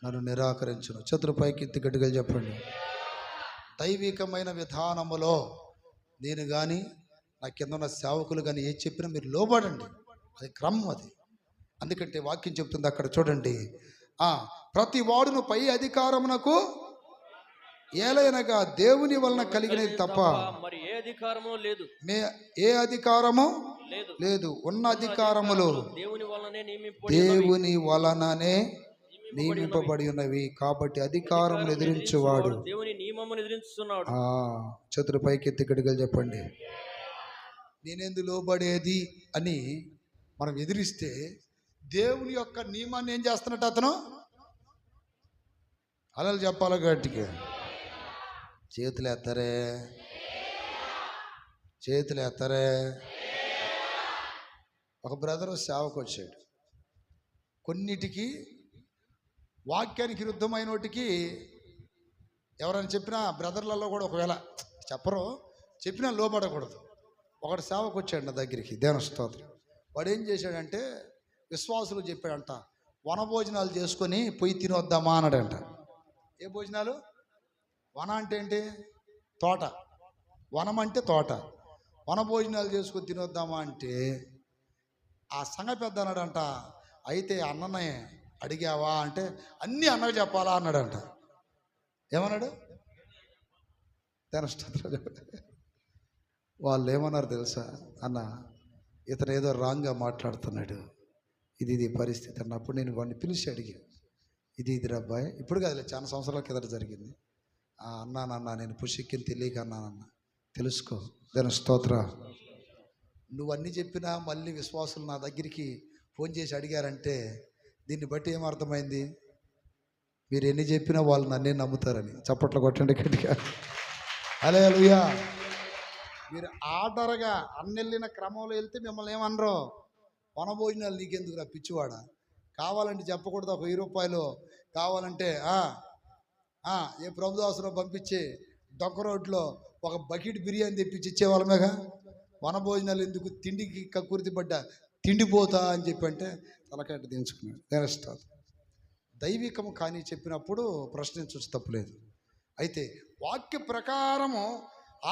నన్ను నిరాకరించును. చేతుల పైకి ఎత్తి గట్టిగా చెప్పండి. దైవికమైన విధానములో నేను కానీ నా కింద ఉన్న సేవకులు కానీ ఏది చెప్పినా మీరు లోబడండి. అది క్రమం అది. అందుకంటే వాక్యం చెప్తుంది అక్కడ చూడండి. ప్రతి వాడును పై అధికారమునకు ఏలైనగా దేవుని వలన కలిగినది తప్ప మరి ఏ అధికారము లేదు. ఏ అధికారము లేదు. ఉన్న అధికారములు దేవుని వలననే నియమింపబడి ఉన్నవి. కాబట్టి అధికారమును ఎదిరించేవాడు దేవుని నియమమును ఎదిరించుతున్నాడు. చేతుల పైకి ఎత్తి గట్టిగా చెప్పండి. నేనెందు లోబడేది అని మనం ఎదిరిస్తే దేవుని యొక్క నియమాన్ని ఏం చేస్తున్నట్టు అతను అలా చెప్పాలి గట్టిగా. చేతులు ఎత్తరే, చేతులు ఎత్తరే. ఒక బ్రదరు సేవకు వచ్చాడు. కొన్నిటికి వాక్యానికి విరుద్ధమైన వాటికి ఎవరైనా చెప్పినా బ్రదర్లలో కూడా ఒకవేళ చెప్పరు, చెప్పినా లోపడకూడదు. ఒకటి సేవకు వచ్చాడు నా దగ్గరికి. దేవుని స్తోత్రం. వాడు ఏం చేశాడంటే, విశ్వాసులు చెప్పాడంట, వనభోజనాలు చేసుకొని పొయ్యి తినొద్దామా అన్నాడంట. ఏ భోజనాలు? వన అంటే ఏంటి? తోట. వనం అంటే తోట. వన భోజనాలు చేసుకొని తినొద్దామా అంటే ఆ సంగ పెద్ద అన్నాడంట, అయితే అన్ననే అడిగావా అంటే అన్నీ అన్నకు చెప్పాలా అన్నాడంట. ఏమన్నాడు? వాళ్ళు ఏమన్నారు తెలుసా? అన్న, ఇతను ఏదో రాంగ్గా మాట్లాడుతున్నాడు, ఇది పరిస్థితి అన్నప్పుడు నేను వాడిని పిలిచి అడిగాను, ఇది రబ్బాయ్, ఇప్పుడు కాదులే, చాలా సంవత్సరాల కిందట జరిగింది. అన్నానన్నా, నేను పుషిక్కిని తెలియక అన్నానన్న, తెలుసుకో. దాని స్తోత్ర. నువ్వు అన్నీ చెప్పినా మళ్ళీ విశ్వాసులు నా దగ్గరికి ఫోన్ చేసి అడిగారంటే దీన్ని బట్టి ఏమర్థమైంది? మీరు ఎన్ని చెప్పినా వాళ్ళు నన్నే నమ్ముతారని. చప్పట్లు కొట్టండి గట్టిగా. హల్లెలూయా. మీరు ఆర్డర్గా అన్నెళ్ళిన క్రమంలో వెళ్తే మిమ్మల్ని ఏమనరు. వనభోజనాలు నీకెందుకు రా పిచ్చివాడా, కావాలంటే చెప్పకూడదు. 1000 రూపాయలు కావాలంటే ఏ ప్రభుదాసులో పంపించి డొక్క రోడ్లో ఒక బకెట్ బిర్యానీ తెప్పించి ఇచ్చేవాళ్ళమేగా. వనభోజనాలు ఎందుకు? తిండికి కక్కుర్తి పడ్డా తిండిపోతా అని చెప్పి అంటే తలకాట దించుకున్నాడు. నేనస్తాను. దైవికము కానీ చెప్పినప్పుడు ప్రశ్నించవచ్చు, తప్పులేదు. అయితే వాక్య ప్రకారము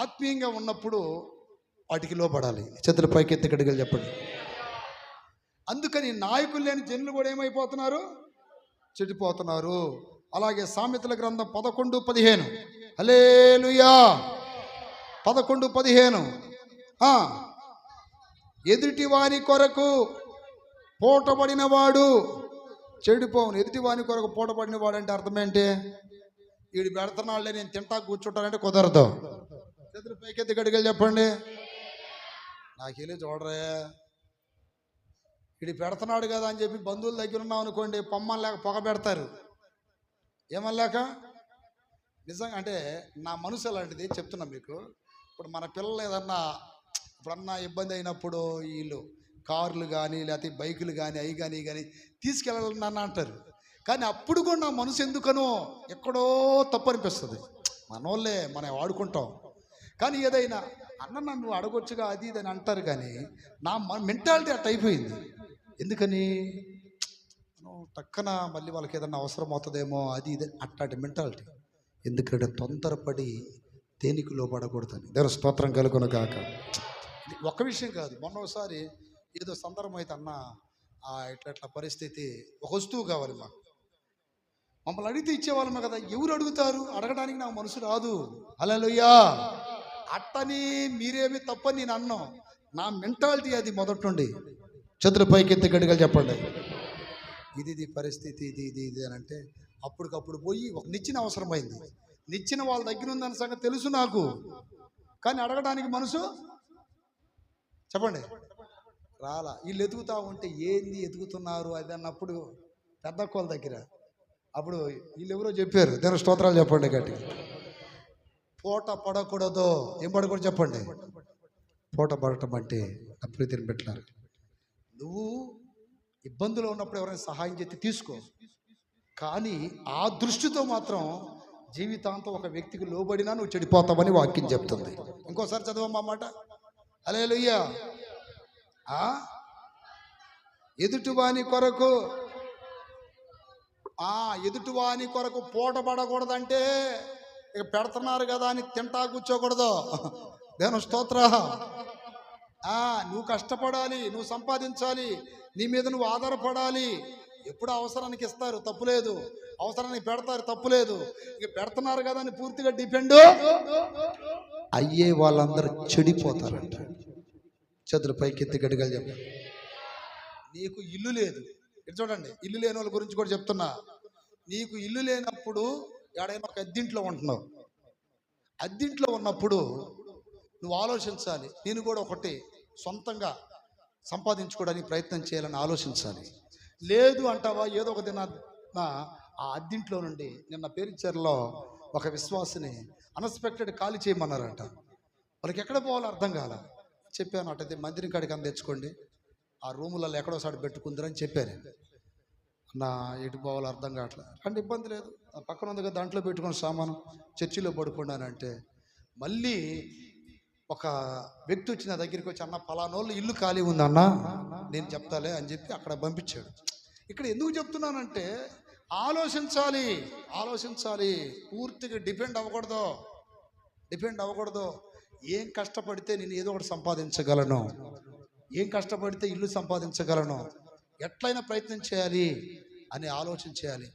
ఆత్మీయంగా ఉన్నప్పుడు వాటికి లోపడాలి. చేతుల పైకి ఎత్తి గట్టిగా చెప్పండి. అందుకని నాయకులు లేని జనులు కూడా ఏమైపోతున్నారు? చెడిపోతున్నారు. అలాగే సామెతల గ్రంథం 11:15. హల్లెలూయా. 11:15 ఎదుటివాని కొరకు పూటబడిన వాడు చెడిపోవును. ఎదుటివాని కొరకు పూటబడిన వాడు అంటే అర్థం ఏంటి? వీడు పెడుతున్నాళ్ళే నేను తింటా కూర్చుంటానంటే కుదరదు. చేతులు పైకెత్తి గడిగలు చెప్పండి. నాకేలే చూడరే, వీడు పెడుతున్నాడు కదా అని చెప్పి బంధువుల దగ్గర ఉన్నాం అనుకోండి, పొమ్మని లేక పొగ పెడతారు. ఏమనలేక నిజంగా అంటే నా మనసు అలాంటిది చెప్తున్నా మీకు. ఇప్పుడు మన పిల్లలు ఏదన్నా ఇప్పుడన్నా ఇబ్బంది అయినప్పుడు వీళ్ళు కార్లు కానీ లేకపోతే బైకులు కానీ అవి కానీ తీసుకెళ్ళాలని అంటారు. కానీ అప్పుడు కూడా నా మనసు ఎందుకనో ఎక్కడో తప్పు అనిపిస్తుంది. మనోళ్ళే మనం వాడుకుంటాం. కానీ ఏదైనా అన్న నన్ను అడగొచ్చుగా అది ఇది అని అంటారు. కానీ నా మెంటాలిటీ అట్ట అయిపోయింది. ఎందుకని టక్కన మళ్ళీ వాళ్ళకి ఏదన్నా అవసరం అవుతుందేమో అది ఇది అట్లాంటి మెంటాలిటీ. ఎందుకంటే తొందరపడి దేనికి లోపడకూడదని. దేవుని స్తోత్రం కలుగును గాక. ఒక్క విషయం కాదు, మొన్న ఒకసారి ఏదో సందర్భం అయితే అన్న ఇట్లా పరిస్థితి, ఒక వస్తువు కావాలి మాకు, మమ్మల్ని అడిగితే ఇచ్చేవాళ్ళమే కదా. ఎవరు అడుగుతారు? అడగడానికి నాకు మనసు రాదు. హల్లెలూయా. అట్టని మీరేమి తప్పని నేను అన్నాం. నా మెంటాలిటీ అది మొదటి నుండి. చేతుల పైకి ఎత్తి గడిగలు చెప్పండి. ఇది పరిస్థితి ఇది అని అంటే అప్పటికప్పుడు పోయి ఒక నిచ్చిన అవసరమైంది. నిచ్చిన వాళ్ళ దగ్గర ఉందన్న సంగతి తెలుసు నాకు, కానీ అడగడానికి మనసు చెప్పండి రాలా. వీళ్ళు ఎదుగుతూ ఉంటే ఏంది ఎదుగుతున్నారు అది అన్నప్పుడు పెద్ద కోళ్ళ దగ్గర అప్పుడు వీళ్ళు ఎవరో చెప్పారు. దేవుని స్తోత్రాలు చెప్పండి గట్టిగా. పూట పడకూడదు. ఏం పడకూడదు చెప్పండి? పూట పడటం అంటే అప్రీతిని పెట్టారు. నువ్వు ఇబ్బందులు ఉన్నప్పుడు ఎవరైనా సహాయం చేసి తీసుకో, కానీ ఆ దృష్టితో మాత్రం జీవితాంతం ఒక వ్యక్తికి లోబడినా నువ్వు చెడిపోతావని వాక్యం చెప్తుంది. ఇంకోసారి చదవమ్మా మాట. హల్లెలూయా. ఎదుటివాని కొరకు పూట పడకూడదంటే ఇక పెడుతున్నారు కదా అని తింటా కూర్చోకూడదు. దేవుని స్తోత్ర. నువ్వు కష్టపడాలి, నువ్వు సంపాదించాలి, నీ మీద నువ్వు ఆధారపడాలి. ఎప్పుడు అవసరానికి ఇస్తారు తప్పులేదు, అవసరానికి పెడతారు తప్పులేదు. ఇక పెడుతున్నారు కదా అని పూర్తిగా డిపెండ్ అయ్యే వాళ్ళందరూ చెడిపోతారంట. చేతులు పైకెత్తి గడిగలు చెప్పండి. నీకు ఇల్లు లేదు, ఇటు చూడండి, ఇల్లు లేని వాళ్ళ గురించి కూడా చెప్తున్నా. నీకు ఇల్లు లేనప్పుడు ఎక్కడైనా ఒక అద్దెంట్లో ఉంటున్నావు. అద్దెంట్లో ఉన్నప్పుడు నువ్వు ఆలోచించాలి, నేను కూడా ఒకటి సొంతంగా సంపాదించుకోవడానికి ప్రయత్నం చేయాలని ఆలోచించాలి. లేదు అంటావా, ఏదో ఒక దిన ఆ అద్దెంట్లో నుండి నిన్న పేరుచెర్లో ఒక విశ్వాసిని అన్ఎక్స్పెక్టెడ్ ఖాళీ చేయమన్నారంట. వాళ్ళకి ఎక్కడ పోవాలో అర్థం కాల. చెప్పాను, అటైతే మందిరం కాడికి అంత తెచ్చుకోండి, ఆ రూములలో ఎక్కడో సారి పెట్టుకుందరని చెప్పాను. నా ఎటు పోవాలో అర్థం కావట్లేదు. అంటే ఇబ్బంది లేదు, ఆ పక్కన ఉంది కదా దాంట్లో పెట్టుకుని సామాను చర్చిలో పడుకున్నానంటే మళ్ళీ ఒక వ్యక్తి వచ్చి నా దగ్గరికి వచ్చి, అన్న పలానోళ్ళు ఇల్లు ఖాళీ ఉందన్న, నేను చెప్తాలే అని చెప్పి అక్కడ పంపించాడు. ఇక్కడ ఎందుకు చెప్తున్నానంటే ఆలోచించాలి. పూర్తిగా డిపెండ్ అవ్వకూడదు. ఏం కష్టపడితే నేను ఏదో ఒకటి సంపాదించగలను, ఏం కష్టపడితే ఇల్లు సంపాదించగలను, ఎట్లయినా ప్రయత్నం చేయాలి అని ఆలోచన చేయాలి.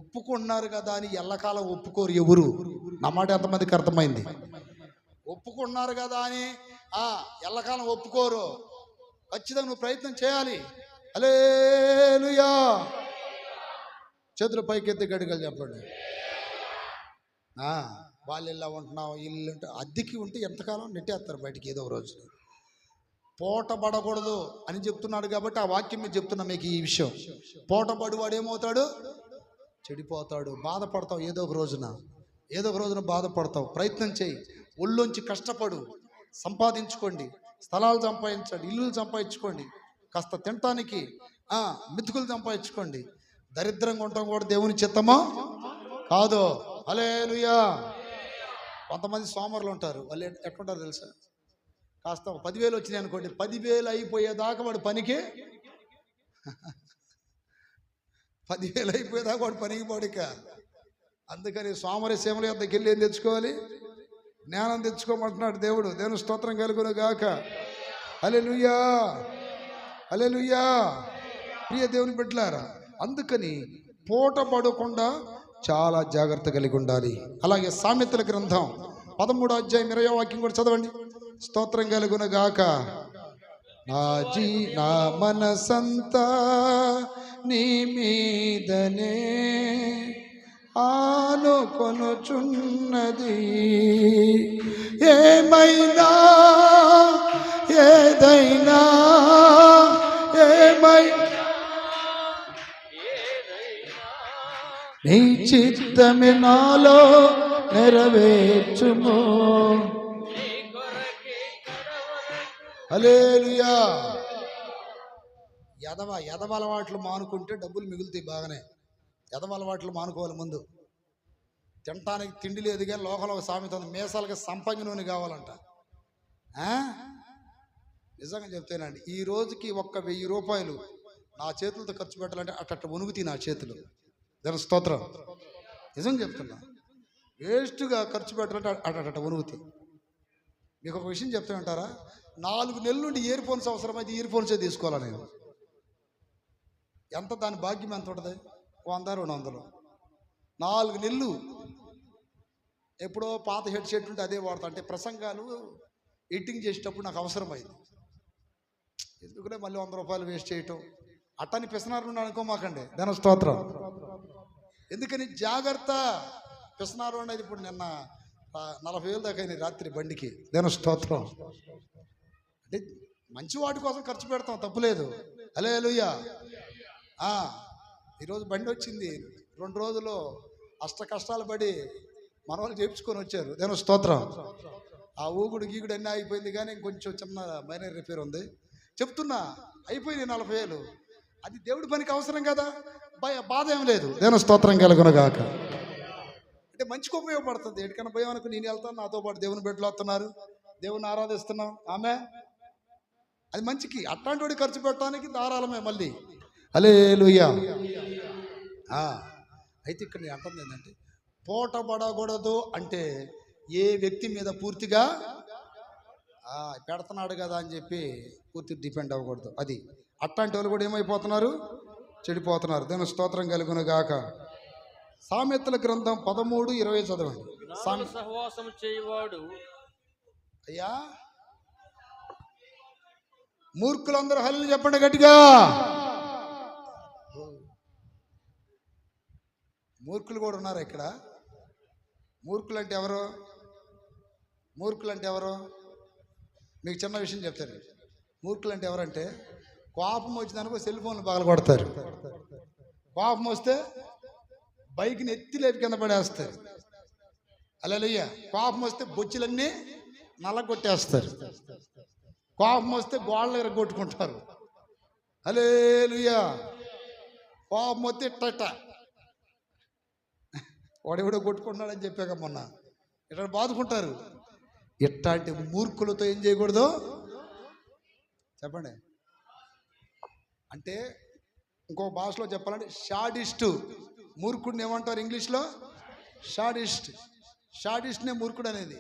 ఒప్పుకున్నారు కదా అని ఎల్లకాలం ఒప్పుకోరు ఎవరు. నా మాట ఎంతమందికి అర్థమైంది? ఒప్పుకున్నారు కదా అని ఎల్లకాలం ఒప్పుకోరు. ఖచ్చితంగా నువ్వు ప్రయత్నం చేయాలి. హల్లెలూయా. చేతుల పైకెత్తి గడిగలు చెప్పండి. వాళ్ళు ఇలా ఉంటున్నావు, ఇల్లు ఉంటే అద్దెకి ఉంటే ఎంతకాలం నెట్టేస్తారు బయటికి ఏదో రోజు. పూట పడకూడదు అని చెప్తున్నాడు కాబట్టి ఆ వాక్యం మీద చెప్తున్నా మీకు ఈ విషయం. పూట పడివాడు ఏమవుతాడు? చెడిపోతాడు. బాధపడతావు, ఏదో ఒక రోజున బాధపడతావు. ప్రయత్నం చేయి, ఒళ్ళొంచి కష్టపడు, సంపాదించుకోండి, స్థలాలు సంపాదించండి, ఇల్లులు సంపాదించుకోండి, కాస్త తినటానికి మెతుకులు సంపాదించుకోండి. దరిద్రంగా ఉండటం కూడా దేవుని చిత్తమా కాదు. హల్లెలూయా. కొంతమంది సోమరులు ఉంటారు. వాళ్ళు ఎట్లుంటారు తెలుసా? కాస్త 10,000 వచ్చినాయి అనుకోండి, 10,000 అయిపోయేదాకా వాడు పనికి 10,000 అయిపోయేదాకా వాడు పనికి పోడిక. అందుకని సోమరి సేమల యొద్దకు వెళ్ళి ఏం తెచ్చుకోవాలి? జ్ఞానం తెచ్చుకోమంటున్నాడు దేవుడు. దేవుని స్తోత్రం కలుగును గాక. హల్లెలూయా. ప్రియ దేవుని బిడ్డలారా, అందుకని పూట పడకుండా చాలా జాగ్రత్త కలిగి ఉండాలి. అలాగే సామెతల గ్రంథం 13వ అధ్యాయం 20వ వాక్యం కూడా చదవండి. స్తోత్రం కలుగును గాక. నా మనసంతా నీ మీదనే ఆనుకొనుచున్నది, ఏమైనా ఏదైనా నీ చిత్తమే నాలో నెరవేర్చుము. హల్లెలూయా. ఎదవ అలవాట్లు మానుకుంటే డబ్బులు మిగులుతాయి బాగానే. ఎదవ అలవాట్లు మానుకోవాలి. ముందు తినటానికి తిండి లేదు కానీ లోకంలో సామెత ఉంది, మీసాలకి సంపంగి నూనె కావాలంట. నిజంగా చెప్తానండి, ఈ రోజుకి 1000 రూపాయలు నా చేతులతో ఖర్చు పెట్టాలంటే అట్ట వణుకుతాయి నా చేతులు. దాని స్తోత్రం. నిజంగా చెప్తున్నా, వేస్ట్గా ఖర్చు పెట్టాలంటే అట్ట వణుకుతాయి. మీకు ఒక విషయం చెప్తానంటారా, 4 నెలల నుండి ఇయర్ ఫోన్స్ అవసరమైతే ఇయర్ ఫోన్సే తీసుకోవాలా నేను. ఎంత దాని భాగ్యం ఎంత ఉంటుంది? 100-200. 4 నెలలు ఎప్పుడో పాత హెడ్సెట్ ఉంటే అదే వాడతా. అంటే ప్రసంగాలు ఎడిటింగ్ చేసేటప్పుడు నాకు అవసరమైంది. ఎందుకంటే మళ్ళీ 100 రూపాయలు వేస్ట్ చేయటం అట్టని పిసనారు అనుకోమాకండి. దాని స్తోత్రం. ఎందుకని జాగ్రత్త. పిసనారు అనేది ఇప్పుడు నిన్న 40,000 దాకా అయినాయి రాత్రి బండికి. దాని స్తోత్రం. అంటే మంచి వాటి కోసం ఖర్చు పెడతాం, తప్పులేదు. హల్లెలూయా. ఈరోజు బండి వచ్చింది, 2 రోజులు అష్ట కష్టాలు పడి మన వాళ్ళు చేయించుకొని వచ్చారు. దాని స్తోత్రం. ఆ ఊగుడు గీగుడు అన్నీ అయిపోయింది, కానీ ఇంకొంచెం చిన్న మైనర్ రిపేర్ ఉంది. చెప్తున్నా, అయిపోయింది 40,000. అది దేవుడి పనికి అవసరం కదా, బాధ ఏం లేదు. దేని స్తోత్రం కలుగును గాక. అంటే మంచిగా ఉపయోగపడుతుంది. ఎక్కడికైనా భయం అనుకో, నేను వెళ్తాను, నాతో పాటు దేవుని బిడ్డలు వస్తున్నారు, దేవుని ఆరాధిస్తున్నాం. ఆమె అది మంచికి. అట్లాంటి వాడి ఖర్చు పెట్టడానికి ధారాళమే మళ్ళీ. హల్లెలూయా. అయితే ఇక్కడ నేను అంటుంది ఏంటంటే, పోటపడకూడదు అంటే ఏ వ్యక్తి మీద పూర్తిగా పెడుతున్నాడు కదా అని చెప్పి పూర్తి డిపెండ్ అవ్వకూడదు. అది అట్లాంటి వాళ్ళు కూడా ఏమైపోతున్నారు? చెడిపోతున్నారు. దాని స్తోత్రం కలుగును గాక. సామెతల గ్రంథం 13:20 చదవండి. సహవాసం చేయవాడు అయ్యా, మూర్ఖులందరూ హల్లెలూయా చెప్పండి గట్టిగా. మూర్ఖులు కూడా ఉన్నారు ఇక్కడ. మూర్ఖులు అంటే ఎవరు? మూర్ఖులు అంటే ఎవరు? మీకు చిన్న విషయం చెప్తారు. మూర్ఖులు అంటే ఎవరంటే, కోపం వచ్చిందనుకో సెల్ ఫోన్లు పగల కొడతారు. కోపం వస్తే బైక్ని ఎత్తి లేపి కింద పడేస్తారు. హల్లెలూయా. కోపం వస్తే బొచ్చులన్నీ నల్లగొట్టేస్తారు. కోపం వస్తే గోళ్ళ దగ్గర కొట్టుకుంటారు. హల్లెలూయా. కోపం వస్తే ఇట్ట వాడెవడో కొట్టుకుంటున్నాడని చెప్పాక మొన్న ఇట్లా బాదుకుంటారు. ఇట్లాంటి మూర్ఖులతో ఏం చేయకూడదు చెప్పండి. అంటే ఇంకో భాషలో చెప్పాలంటే షాడిస్టు. మూర్ఖుడిని ఏమంటారు ఇంగ్లీష్లో? షాడిస్ట్. షాడిస్ట్నే మూర్ఖుడు అనేది.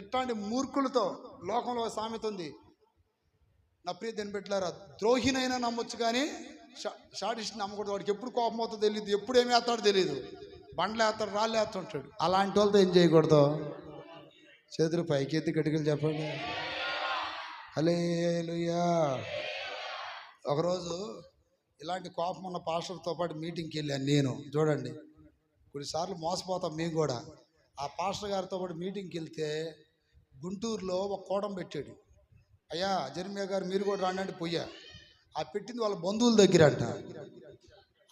ఇట్లాంటి మూర్ఖులతో లోకంలో సామెత ఉంది, నా ప్రియ దేని పెట్టారా, ద్రోహినైనా నమ్మొచ్చు కానీ షాడిస్ట్ని నమ్మకూడదు. వాడికి ఎప్పుడు కోపం అవుతుందో తెలియదు, ఎప్పుడు ఏమి వేస్తాడో తెలియదు, బండ్లు వేస్తాడు, రాళ్ళు వేస్తుంటాడు. అలాంటి వాళ్ళతో ఏం చేయకూడదు? చేతులు పైకెత్తి గట్టికలు చెప్పండి. హల్లెలూయా. ఒకరోజు ఇలాంటి కోపం ఉన్న పాస్టర్తో పాటు మీటింగ్కి వెళ్ళాను నేను. చూడండి, కొన్నిసార్లు మోసపోతాం మేము కూడా. ఆ పాస్టర్ గారితో పాటు మీటింగ్కి వెళ్తే గుంటూరులో ఒక కోటం పెట్టాడు. అయ్యా జెర్మియా గారు మీరు కూడా రాండి అంటే పోయా. ఆ పెట్టింది వాళ్ళ బంధువుల దగ్గర అంట.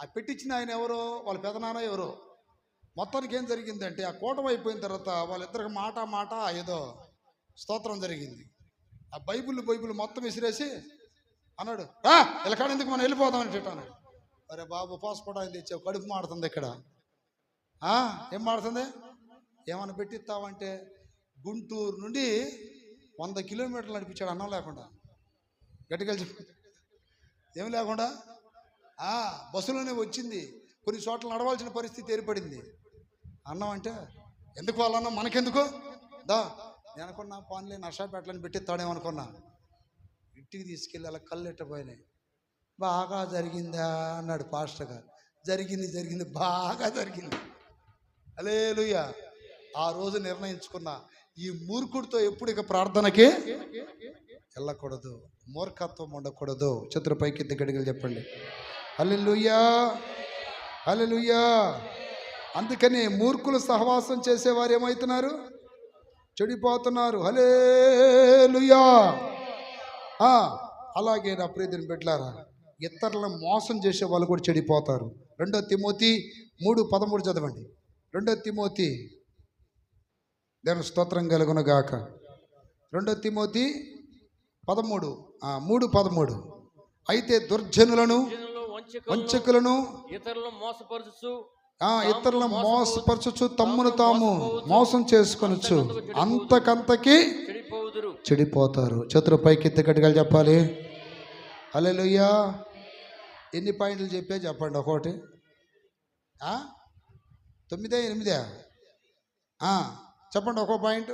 ఆ పెట్టించిన ఆయన ఎవరో, వాళ్ళ పెదనాన్న ఎవరో. మొత్తానికి ఏం జరిగిందంటే, ఆ కూటమి అయిపోయిన తర్వాత వాళ్ళిద్దరికి మాట ఏదో స్తోత్రం జరిగింది. ఆ బైబిల్ మొత్తం విసిరేసి అన్నాడు, ఇలా కాడ ఎందుకు మనం వెళ్ళిపోదామని చెప్పాను. అరే బాబు, ఉపవాసపడానికి తెచ్చావు, కడుపు మాడుతుంది ఇక్కడ. ఏం మాడుతుంది? ఏమన్నా పెట్టిస్తావంటే గుంటూరు నుండి 100 కిలోమీటర్లు నడిపించాడు అన్నం లేకుండా. గట్టిగా చెప్పి ఏం లేకుండా బస్సులోనే వచ్చింది. కొన్ని చోట్ల నడవాల్సిన పరిస్థితి ఏర్పడింది. అన్నం అంటే ఎందుకు వాళ్ళన్నా మనకెందుకు నేను అనుకున్నా, పాన్లే నషాపేటలని పెట్టిస్తాడేమనుకున్నా. ఇంటికి తీసుకెళ్ళి అలా కళ్ళు ఎట్టపోయినాయి. బాగా జరిగిందా అన్నాడు పాస్టర్ గారు. జరిగింది బాగా జరిగింది. హల్లెలూయా. ఆ రోజు నిర్ణయించుకున్నా, ఈ మూర్ఖుడితో ఎప్పుడు ఇక ప్రార్థనకి వెళ్ళకూడదు, మూర్ఖత్వం ఉండకూడదు. చతురు పైకి ఎత్తి గడిగలు చెప్పండి హల్లెలూయా, హల్లెలూయా. అందుకని మూర్ఖులు సహవాసం చేసేవారు ఏమవుతున్నారు? చెడిపోతున్నారు. హల్లెలూయా. అలాగే నా ప్రియమైన బిడ్డలారా, ఇతరులను మోసం చేసే వాళ్ళు కూడా చెడిపోతారు. 2 తిమోతి 3:13 చదవండి. 2 తిమోతి, దేవుని స్తోత్రం కలుగును గాక. 2 తిమోతి 3:13. అయితే దుర్జనులను, వంచకులను, ఇతరులను మోసపరచుచు తమ్మును తాము మోసం చేసుకొనొచ్చు అంతకంతకి చెడిపోతారు. చతురు పైకి ఎత్తి గట్టిగా చెప్పాలి హల్లెలూయా. ఎన్ని పాయింట్లు చెప్పా చెప్పండి? ఒకటి 9 8 చెప్పండి. ఒక్కో పాయింట్.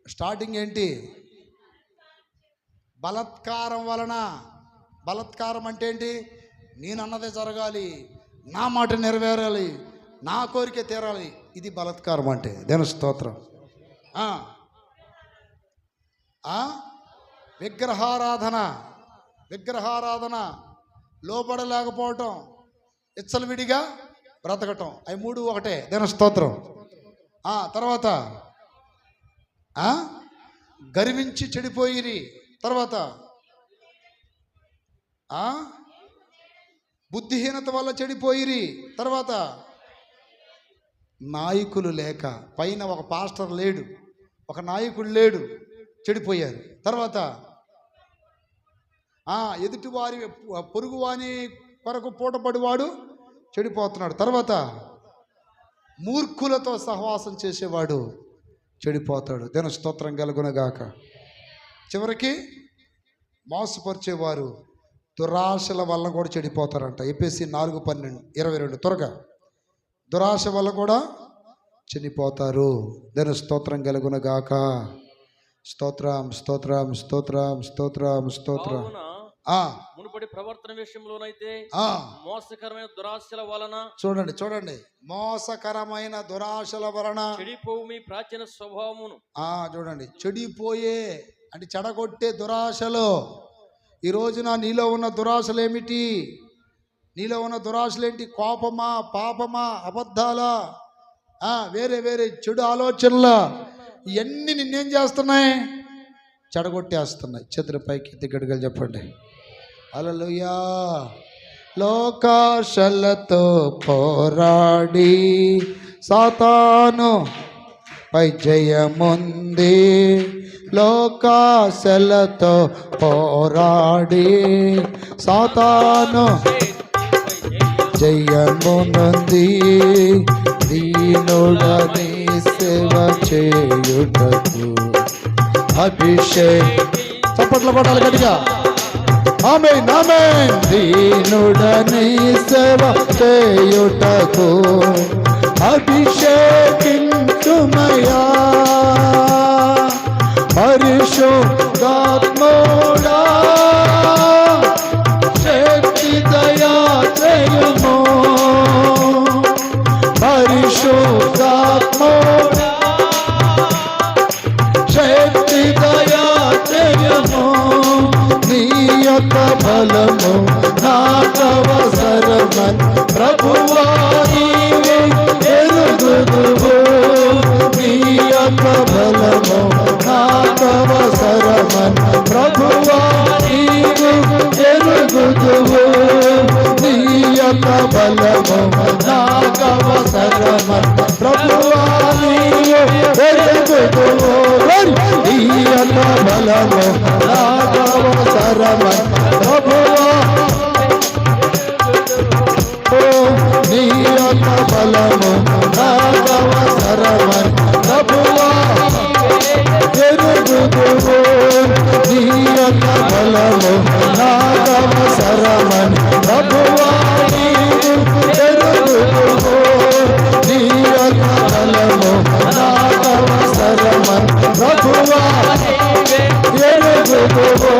స్టార్టింగ్ ఏంటి? బలత్కారం వలన. బలత్కారం అంటే ఏంటి? నేను అన్నదే జరగాలి, నా మాట నెరవేరాలి, నా కోరిక తీరాలి. ఇది బలత్కారం అంటే. దేవుని స్తోత్రం. విగ్రహారాధన, విగ్రహారాధన, లోబడలేకపోవటం, ఇచ్చలవిడిగా బ్రతకటం, అవి 3 ఒకటే. దేవుని స్తోత్రం. తర్వాత గర్వించి చెడిపోయిరి. తర్వాత బుద్ధిహీనత వల్ల చెడిపోయిరి. తర్వాత నాయకులు లేక, పైన ఒక పాస్టర్ లేడు, ఒక నాయకుడు లేడు, చెడిపోయారు. తర్వాత ఎదుటివారి పొరుగువాని కొరకు పూటపడివాడు చెడిపోతున్నాడు. తర్వాత మూర్ఖులతో సహవాసం చేసేవాడు చెడిపోతాడు. దేవుని స్తోత్రం కలుగునగాక. చివరికి మోసపరిచేవారు దురాశల వల్ల కూడా చెడిపోతారంట. ఎఫెసీ 4:12-22. త్వరగా. దురాశ వల్ల కూడా చనిపోతారు. దేవుని స్తోత్రం కలుగునగాక. స్తోత్రం, స్తోత్రం, స్తోత్రం, స్తోత్రం, స్తోత్రం. మునుపటి ప్రవర్తన విషయంలోనైతే మోసకరమైన దురాశల వలన, చూడండి చూడండి, మోసకరమైన దురాశల వలన చెడిపోవు మీ ప్రాచీన స్వభావమును. చూడండి, చెడిపోయే అంటే చెడగొట్టే దురాశలు. ఈ రోజున నీలో ఉన్న దురాశలు ఏమిటి? నీలో ఉన్న దురాశలు ఏంటి? కోపమా, పాపమా, అబద్ధాలా, వేరే వేరే చెడు ఆలోచనలా, ఇవన్నీ నిన్నేం చేస్తున్నాయి? చెడగొట్టేస్తున్నాయి. చేతుల పైకి ఎత్తి గడిగలు చెప్పండి హల్లెలూయా. లోకాశలతో పోరాడి సాతాను పై జయముంది. లోకాశలతో పోరాడి సాతాను జయమునంది. దీనుడని సేవ చేయుటకు అభిషేక్. చప్పట్లు కొట్టాలి గట్టిగా. ఆమేన్, ఆమేన్. దీనుడని సేవ చేయుటకు అభిషేకించుమయా పరిశుద్ధాత్ముడా. శక్తి దయా చేయుము పరిశుద్ధాత్ముడా. శక్తి దయా చేయము. నీ యొక్క బలము నాకవసరమని ప్రభువా నీవే ఎరుగుదువు. నీ యొక్క బలము నాకవసరమని ప్రభువా నీవే ఎరుగుదువు. నీ యొక్క బలము నాకవసరమని ప్రభువా నీవే ఎరుగుదువు. నీ యొక్క బలము నాకవసరమని ప్రభువా. నీ యొక్క బలము నాకవసరమని ప్రభువా ఎరుగుదువు. నీ యొక్క బలము నాకవసరమని ప్రభువా ఎరుగుదువు. నీ యొక్క బలము నాకవసరమని ప్రభువా ఎరుగుదువు.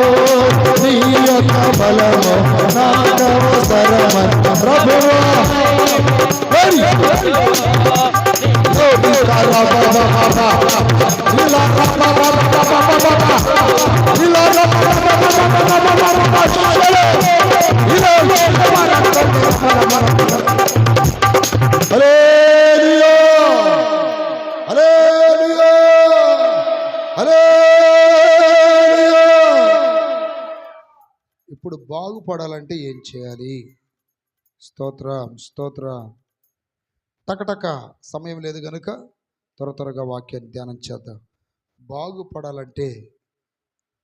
నీ యొక్క బలము నాకవసరమని ప్రభువా. ఇప్పుడు బాగుపడాలంటే ఏం చేయాలి? స్తోత్రం స్తోత్రం. టకటక సమయం లేదు కనుక త్వరగా వాక్యాన్ని ధ్యానం చేద్దాం. బాగుపడాలంటే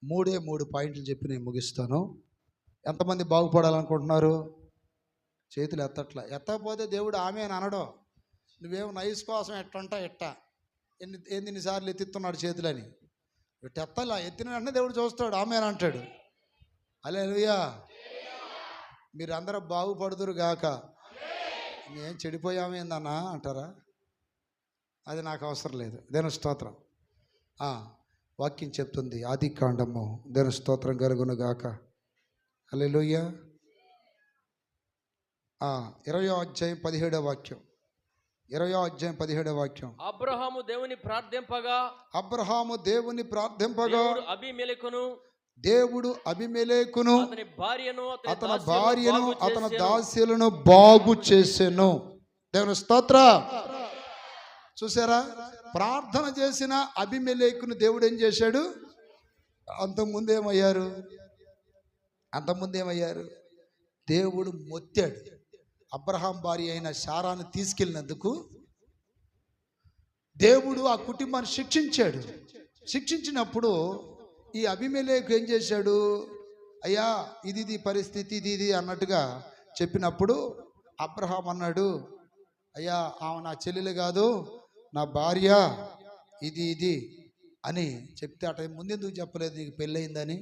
3 పాయింట్లు చెప్పి నేను ముగిస్తాను. ఎంతమంది బాగుపడాలనుకుంటున్నారు? చేతులు ఎత్తకపోతే దేవుడు ఆమె అని అనడం. నువ్వేమో నైస్ కోసం ఎట్టంటా ఎన్నిసార్లు ఎత్తిస్తున్నాడు చేతులని. ఎత్తాలా, ఎత్తిన వెంటనే దేవుడు చూస్తాడు, ఆమె అని అంటాడు. హల్లెలూయా. మీరు అందరూ బాగుపడుదురు గాక. నేను చెడిపోయామేందన్నా అంటారా? అది నాకు అవసరం లేదు. దేవుని స్తోత్రం. వాక్యం చెప్తుంది, ఆదికాండము, దేవుని స్తోత్రం కలుగును గాక. హల్లెలూయా. 20వ అధ్యాయం 17వ వాక్యం. 20వ అధ్యాయం 17వ వాక్యం. అబ్రహాము దేవుని ప్రార్థింపగా దేవుడు అబీమెలెకును అతని భార్యను అతని దాస్యులను బాగు చేసెను. దేవుని స్తోత్రం. చూసారా? ప్రార్థన చేసిన అబీమెలెకును దేవుడు ఏం చేశాడు? అంతకుముందేమయ్యారు? దేవుడు మొత్తాడు. అబ్రహాం భార్య అయిన శారాను తీసుకెళ్ళినందుకు దేవుడు ఆ కుటుంబాన్ని శిక్షించాడు. శిక్షించినప్పుడు ఈ అబీమెలెకు ఏం చేశాడు? అయ్యా ఇది పరిస్థితి, ఇది అన్నట్టుగా చెప్పినప్పుడు అబ్రహాం అన్నాడు, అయ్యా ఆమె నా చెల్లెలు కాదు, నా భార్య, ఇది అని చెప్తే అట ముందెందుకు చెప్పలేదు? నీకు పెళ్ళయిందని,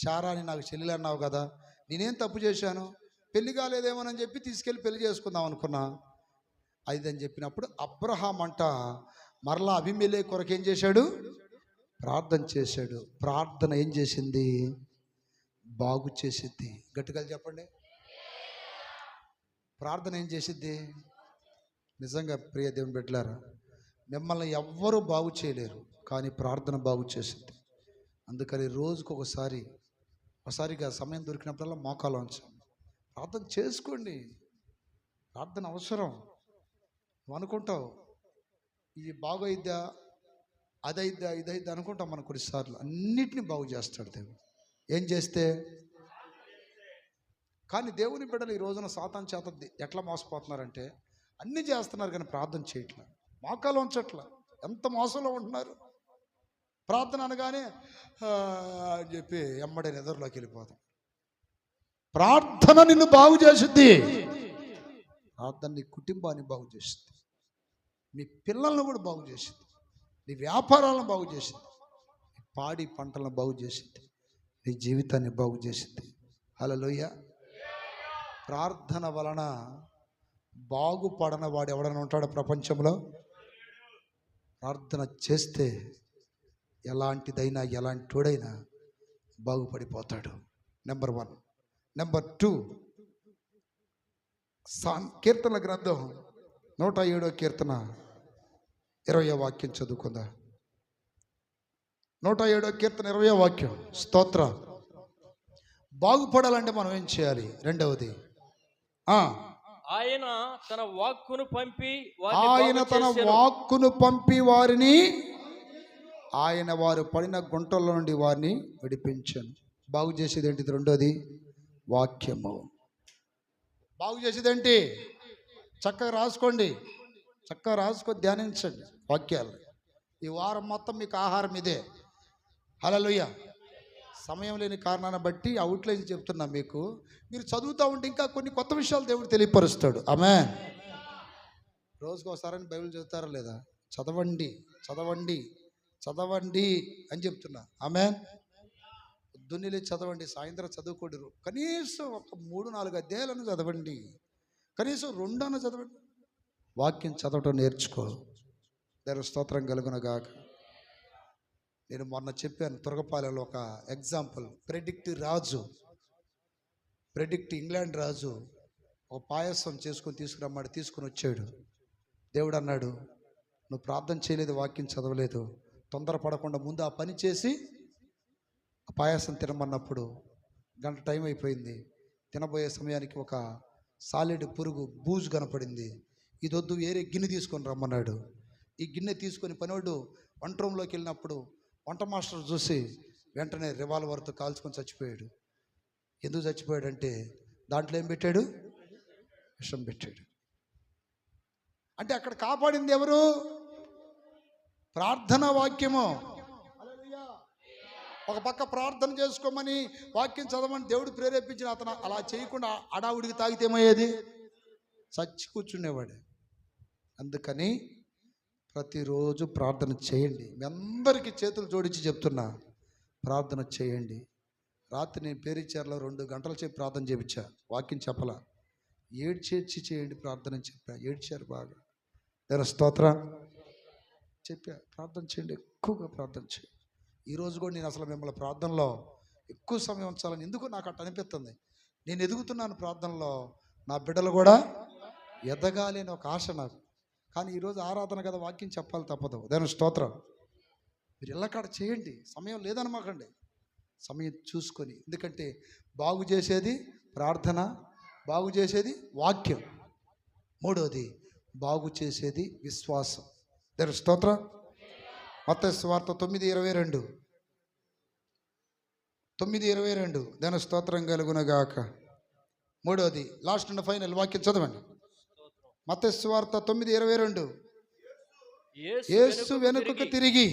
శారాని నాకు చెల్లెలు అన్నావు కదా, నేనేం తప్పు చేశాను? పెళ్లి కాలేదేమోనని చెప్పి తీసుకెళ్ళి పెళ్లి చేసుకుందాం అనుకున్నా. అదని చెప్పినప్పుడు అబ్రహాం అంట మరలా అబీమెలెకు కొరకు ఏం చేశాడు? ప్రార్థన చేశాడు. ప్రార్థన ఏం చేసింది? బాగు చేసిద్ది. గట్టిగా చెప్పండి. ప్రార్థన ఏం చేసిద్ది? నిజంగా ప్రియ దేవుని బిడ్డలారా, మిమ్మల్ని ఎవ్వరూ బాగు చేయలేరు, కానీ ప్రార్థన బాగు చేసిద్ది. అందుకని రోజుకు ఒకసారిగా సమయం దొరికినప్పుడల్లా మోకాలు ఉంచండి, ప్రార్థన చేసుకోండి. ప్రార్థన అవసరం. నువ్వు అనుకుంటావు ఇది బాగైద్దా, అదైద్దా, ఇదైద్దా అనుకుంటాం మనం కొన్నిసార్లు. అన్నిటినీ బాగు చేస్తాడు దేవుడు ఏం చేస్తే. కానీ దేవుని బిడ్డలు ఈ రోజున సాతాను చేత ఎట్లా మోసపోతున్నారంటే అన్నీ చేస్తున్నారు కానీ ప్రార్థన చేయట్లా, మోకాలు ఉంచట్లా. ఎంత మోసంలో ఉంటున్నారు. ప్రార్థన అనగానే అని చెప్పి ఎమ్మడే నిద్రలోకి వెళ్ళిపోతాం. ప్రార్థన నిన్ను బాగు చేసిద్ది. ప్రార్థన నీ కుటుంబాన్ని బాగు చేసింది, మీ పిల్లలను కూడా బాగు చేసింది, నీ వ్యాపారాలను బాగు చేసింది, నీ పాడి పంటలను బాగు చేసింది, నీ జీవితాన్ని బాగు చేసింది. హల్లెలూయా. ప్రార్థన వలన బాగుపడన వాడు ఎవడైనా ఉంటాడో ప్రపంచంలో? ప్రార్థన చేస్తే ఎలాంటిదైనా ఎలాంటివాడైనా బాగుపడిపోతాడు. నెంబర్ 1. నెంబర్ 2, కీర్తనల గ్రంథం 107వ కీర్తన 20వ వాక్యం చదువుకుందా. 107వ కీర్తన 20వ వాక్యం. స్తోత్రం. బాగుపడాలంటే మనం ఏం చేయాలి? రెండవది, ఆయన తన వాక్కును పంపి వారిని ఆయన వారు పడిన గుంటల్లో నుండి వారిని విడిపించాను. బాగు చేసేది ఏంటిది? రెండోది వాక్యము. బాగు చేసేది ఏంటి? చక్కగా రాసుకోండి, చక్కగా రాసుకొని ధ్యానించండి వాక్యాలు. ఈ వారం మొత్తం మీకు ఆహారం ఇదే. హల్లెలూయా. సమయం లేని కారణాన్ని బట్టి అవుట్లైన్ చెప్తున్నా మీకు. మీరు చదువుతూ ఉంటే ఇంకా కొన్ని కొత్త విషయాలు దేవుడు తెలియపరుస్తాడు. ఆమేన్. రోజుకోసారని బైబిల్ చదువుతారా లేదా? చదవండి చదవండి చదవండి అని చెప్తున్నా. ఆమేన్. పొద్దున్నే చదవండి, సాయంత్రం చదువుకోండి. కనీసం ఒక 3-4 అధ్యాయాలను చదవండి, కనీసం 2 అన్న చదవండి. వాక్యం చదవటం నేర్చుకో. దేవుని స్తోత్రం కలుగునగాక. నేను మొన్న చెప్పాను తురగపాలెంలో ఒక ఎగ్జాంపుల్. ప్రెడిక్ట్ ఇంగ్లాండ్ రాజు ఒక పాయసం తీసుకుని వచ్చాడు. దేవుడు అన్నాడు, నువ్వు ప్రార్థన చేయలేదు, వాక్యం చదవలేదు, తొందరపడకుండా ముందు ఆ పని చేసి ఆ పాయాసం తినమన్నప్పుడు గంట టైం అయిపోయింది. తినబోయే సమయానికి ఒక సాలిడ్ పురుగు బూజు కనపడింది. ఇదొద్దు, వేరే గిన్నె తీసుకొని రమ్మన్నాడు. ఈ గిన్నె తీసుకొని పనివాడు వంట రూమ్లోకి వెళ్ళినప్పుడు వంట మాస్టర్ చూసి వెంటనే రివాల్వర్తో కాల్చుకొని చచ్చిపోయాడు. ఎందుకు చచ్చిపోయాడంటే దాంట్లో ఏం పెట్టాడు? విషం పెట్టాడు. అంటే అక్కడ కాపాడింది ఎవరు? ప్రార్థన వాక్యము. ఒక పక్క ప్రార్థన చేసుకోమని, వాక్యం చదవమని దేవుడు ప్రేరేపించిన అతను అలా చేయకుండా అడావుడికి తాగితే ఏమయ్యేది? చచ్చి కూర్చునేవాడు. అందుకని ప్రతిరోజు ప్రార్థన చేయండి. మీ అందరికీ చేతులు జోడించి చెప్తున్నా, ప్రార్థన చేయండి. రాత్రి నేను పేరిచ్చారులో 2 గంటల సేపు ప్రార్థన చేయించా, వాక్యం చెప్పలా. ఏడ్చేర్చి చేయండి ప్రార్థన చెప్పా. ఏడ్చారు బాగా. నేను స్తోత్రం చెప్పా. ప్రార్థన చేయండి, ఎక్కువగా ప్రార్థన చేయండి. ఈరోజు కూడా నేను అసలు మిమ్మల్ని ప్రార్థనలో ఎక్కువ సమయం ఉంచాలని ఎందుకు నాకు అట్ట అనిపిస్తుంది. నేను ఎదుగుతున్నాను ప్రార్థనలో, నా బిడ్డలు కూడా ఎదగాలి అని ఒక ఆశ నాకు. కానీ ఈరోజు ఆరాధన కదా, వాక్యం చెప్పాలి, తప్పదు. దాని స్తోత్రం. మీరు ఇళ్ళకాడ చేయండి, సమయం లేదనమాకండి, సమయం చూసుకొని. ఎందుకంటే బాగు చేసేది ప్రార్థన, బాగు చేసేది వాక్యం, మూడోది బాగు చేసేది విశ్వాసం. దాని స్తోత్రం. మత్తయి సువార్త 9:22 9:22 దాని స్తోత్రం కలుగునగాక. మూడోది లాస్ట్ అండ్ ఫైనల్ వాక్యం చదవండి. మత్తయి సువార్త 9:22 యేసు వెనుకకు తిరిగి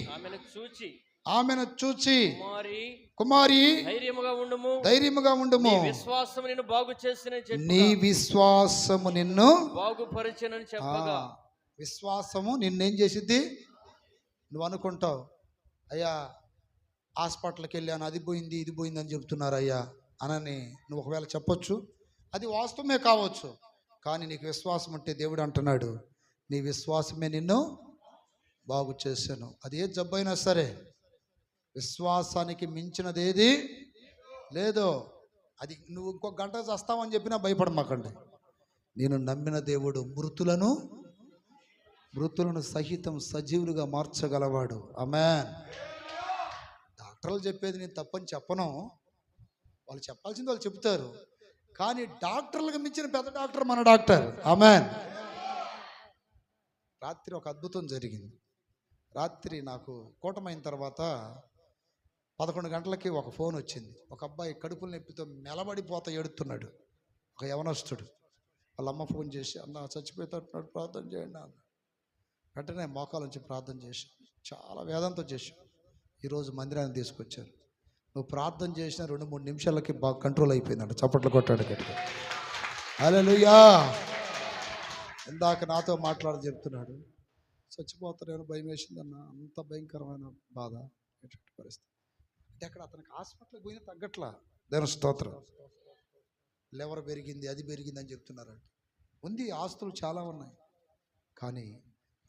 ఆమెను చూచి కుమారి ధైర్యముగా ఉండుము, నీ విశ్వాసము నిన్ను బాగుపరిచెనని చెప్పగా. విశ్వాసము నిన్నేం చేసిద్ది? నువ్వు అనుకుంటావు, అయ్యా హాస్పిటల్కి వెళ్ళాను, అది పోయింది ఇది పోయింది అని చెప్తున్నారు అయ్యా అనని నువ్వు ఒకవేళ చెప్పొచ్చు. అది వాస్తవమే కావచ్చు. కానీ నీకు విశ్వాసం ఉంటే దేవుడు అంటున్నాడు, నీ విశ్వాసమే నిన్ను బాగు చేశాను. అది ఏ జబ్బైనా సరే, విశ్వాసానికి మించినది ఏది లేదో. అది నువ్వు ఇంకో గంట చేస్తావని చెప్పినా భయపడమాకండి. నేను నమ్మిన దేవుడు మృతులను సహితం సజీవులుగా మార్చగలవాడు. ఆమేన్. డాక్టర్లు చెప్పేది నేను తప్పని చెప్పను, వాళ్ళు చెప్పాల్సింది వాళ్ళు చెబుతారు. కానీ డాక్టర్లకు మించిన పెద్ద డాక్టర్ మన డాక్టర్. ఆమేన్. రాత్రి ఒక అద్భుతం జరిగింది. రాత్రి నాకు కూటమైన తర్వాత 11 గంటలకి ఒక ఫోన్ వచ్చింది. ఒక అబ్బాయి కడుపుల నొప్పితో మెలబడిపోతా ఏడుతున్నాడు, ఒక యవనస్తుడు. వాళ్ళ అమ్మ ఫోన్ చేసి, అన్న చచ్చిపోతాడు, ప్రార్థన చేయండి అన్న. వెంటనే మోకాల నుంచి ప్రార్థన చేశాం, చాలా వేదంతో చేశాం. ఈరోజు మందిరాన్ని తీసుకొచ్చారు. నువ్వు ప్రార్థన చేసిన 2-3 నిమిషాలకి బాగా కంట్రోల్ అయిపోయిందంట. చప్పట్లు కొట్టాడు గట్టిగా. హల్లెలూయా. ఇందాక నాతో మాట్లాడి చెప్తున్నాడు, చచ్చిపోతారేమో భయం వేసిందన్న, అంత భయంకరమైన బాధ, ఎటువంటి పరిస్థితి అంటే అక్కడ అతనికి హాస్పిటల్కి పోయినా తగ్గట్లా. దాని స్తోత్రం. లెవర్ పెరిగింది, అది పెరిగింది అని చెప్తున్నారంట. ఉంది, ఆస్తులు చాలా ఉన్నాయి. కానీ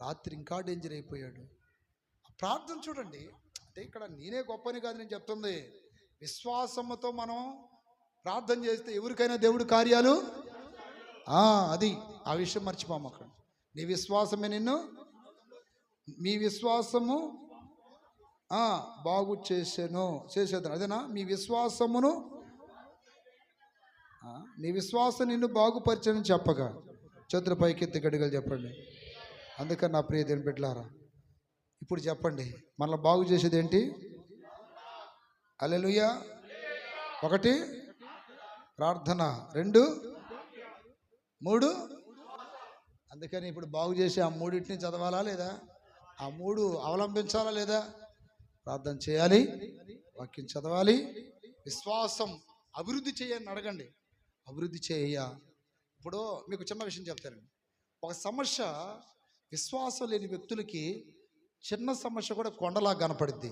రాత్రి ఇంకా డేంజర్ అయిపోయాడు. ప్రార్థన చూడండి. అంటే ఇక్కడ నేనే గొప్పని కాదు నేను చెప్తుంది, విశ్వాసంతో మనం ప్రార్థన చేస్తే ఎవరికైనా దేవుడి కార్యాలు. అది ఆ విషయం మర్చిపోము. అక్కడ నీ విశ్వాసమే నిన్ను, మీ విశ్వాసము బాగు చేసేది అదేనా? మీ విశ్వాసమును, నీ విశ్వాసం నిన్ను బాగుపరిచని చెప్పగా. చేతుల పైకెత్తి గడిగలు చెప్పండి. అందుకని నా ప్రియ దేవుని బిడ్డలారా, ఇప్పుడు చెప్పండి, మనల్ని బాగు చేసేది ఏంటి? హల్లెలూయా. 1 ప్రార్థన, 2 3. అందుకని ఇప్పుడు బాగు చేసి ఆ 3 చదవాలా లేదా? ఆ 3 అవలంబించాలా లేదా? ప్రార్థన చేయాలి, వాక్యం చదవాలి, విశ్వాసం అభివృద్ధి చేయని అడగండి. అభివృద్ధి చేయ. ఇప్పుడు మీకు చిన్న విషయం చెప్తానండి. ఒక సమస్య విశ్వాసం లేని వ్యక్తులకి చిన్న సమస్య కూడా కొండలా కనపడుద్ది.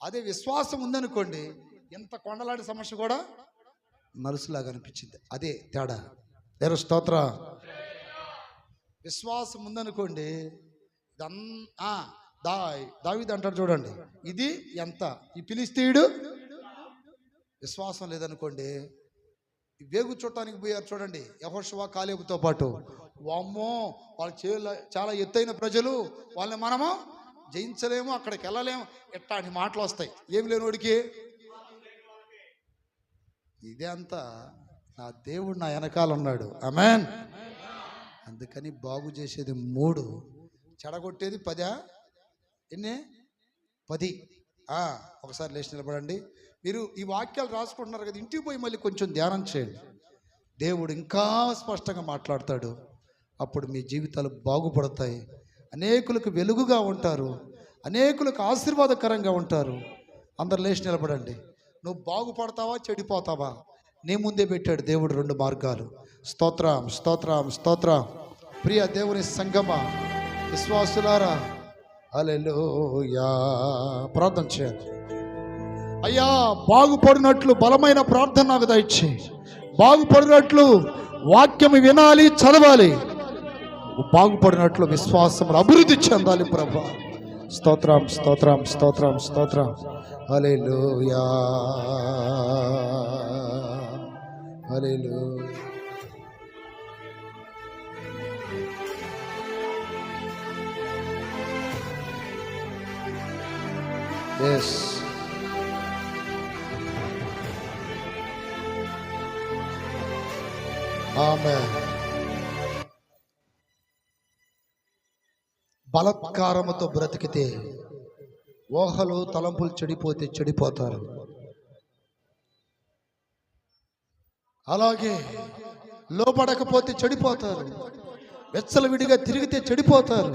అదే విశ్వాసం ఉందనుకోండి, ఎంత కొండలాంటి సమస్య కూడా నలుసులాగా అనిపించింది. అదే తేడా. దేవ స్తోత్ర. విశ్వాసం ఉందనుకోండి, దావీదు అంటాడు చూడండి, ఇది ఎంత, ఈ ఫిలిష్తీయుడు. విశ్వాసం లేదనుకోండి, వేగు చూడటానికి పోయారు చూడండి యెహోషువ కాలేబుతో పాటు, వామ్మో వాళ్ళ చాలా ఎత్తైన ప్రజలు, వాళ్ళని మనము జయించలేము, అక్కడికి వెళ్ళలేము, ఇట్లాంటి మాటలు వస్తాయి. ఏం లేనోడికి ఇదే అంతా. నా దేవుడు నా వెనకాల ఉన్నాడు. ఆమేన్. అందుకని బాగు చేసేది 3, చెడగొట్టేది 10. ఎన్ని? 10. ఒకసారి లేచి నిలబడండి. మీరు ఈ వాక్యాలు రాసుకుంటున్నారు కదా, ఇంటికి పోయి మళ్ళీ కొంచెం ధ్యానం చేయండి. దేవుడు ఇంకా స్పష్టంగా మాట్లాడతాడు. అప్పుడు మీ జీవితాలు బాగుపడతాయి. అనేకులకు వెలుగుగా ఉంటారు, అనేకులకు ఆశీర్వాదకరంగా ఉంటారు. అందరు లేచి నిలబడండి. నువ్వు బాగుపడతావా చెడిపోతావా? నీ ముందే పెట్టాడు దేవుడు 2 మార్గాలు. స్తోత్రం, స్తోత్రం, స్తోత్రం. ప్రియ దేవుని సంగమా, విశ్వాసులారా, హల్లెలూయా. ప్రార్థన చేయండి. అయ్యా, బాగుపడినట్లు బలమైన ప్రార్థన నాకు దయచేయి. బాగుపడినట్లు వాక్యం వినాలి, చదవాలి. బాగుపడినట్లు విశ్వాసం అభివృద్ధి చెందాలి ప్రభా. స్తోత్రం, స్తోత్రం, స్తోత్రం, స్తోత్రం. హల్లెలూయా, హల్లెలూయా. yes ఆమేన్. బలత్కారముతో బ్రతికితే, ఊహలు తలంపులు చెడిపోతే చెడిపోతారు. అలాగే లోపడకపోతే చెడిపోతారు. వెచ్చలవిడిగా తిరిగితే చెడిపోతారు.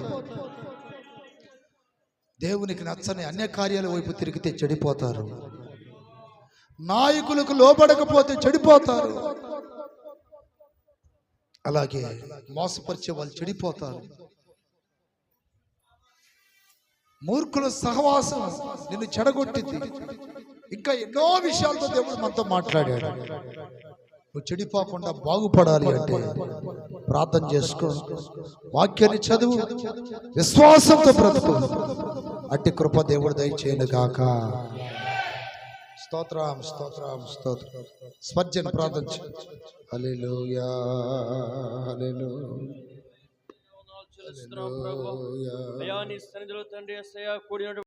దేవునికి నచ్చని అన్య కార్యాల వైపు తిరిగితే చెడిపోతారు. నాయకులకు లోబడకపోతే చెడిపోతారు. అలాగే మోసపరిచే వాళ్ళు చెడిపోతారు. మూర్ఖుల సహవాసం నిన్ను చెడగొట్టింది. ఇంకా ఎన్నో విషయాలతో దేవుడు మనతో మాట్లాడాడు. నువ్వు చెడిపోకుండా బాగుపడాలి అంటే ప్రార్థన చేసుకో, వాక్యాన్ని చదువు, విశ్వాసంతో బ్రతుకు. అట్టి కృప దేవుడు దయచేయను గాక. స్తోత్రం, స్తోత్రం, స్తోత్రం. స్వర్జన ప్రార్థన చేయి. హల్లెలూయా, హల్లెలూయా. అయ్యా నీ సన్నిధిలో తండ్రి యేసయ్యా కూడిన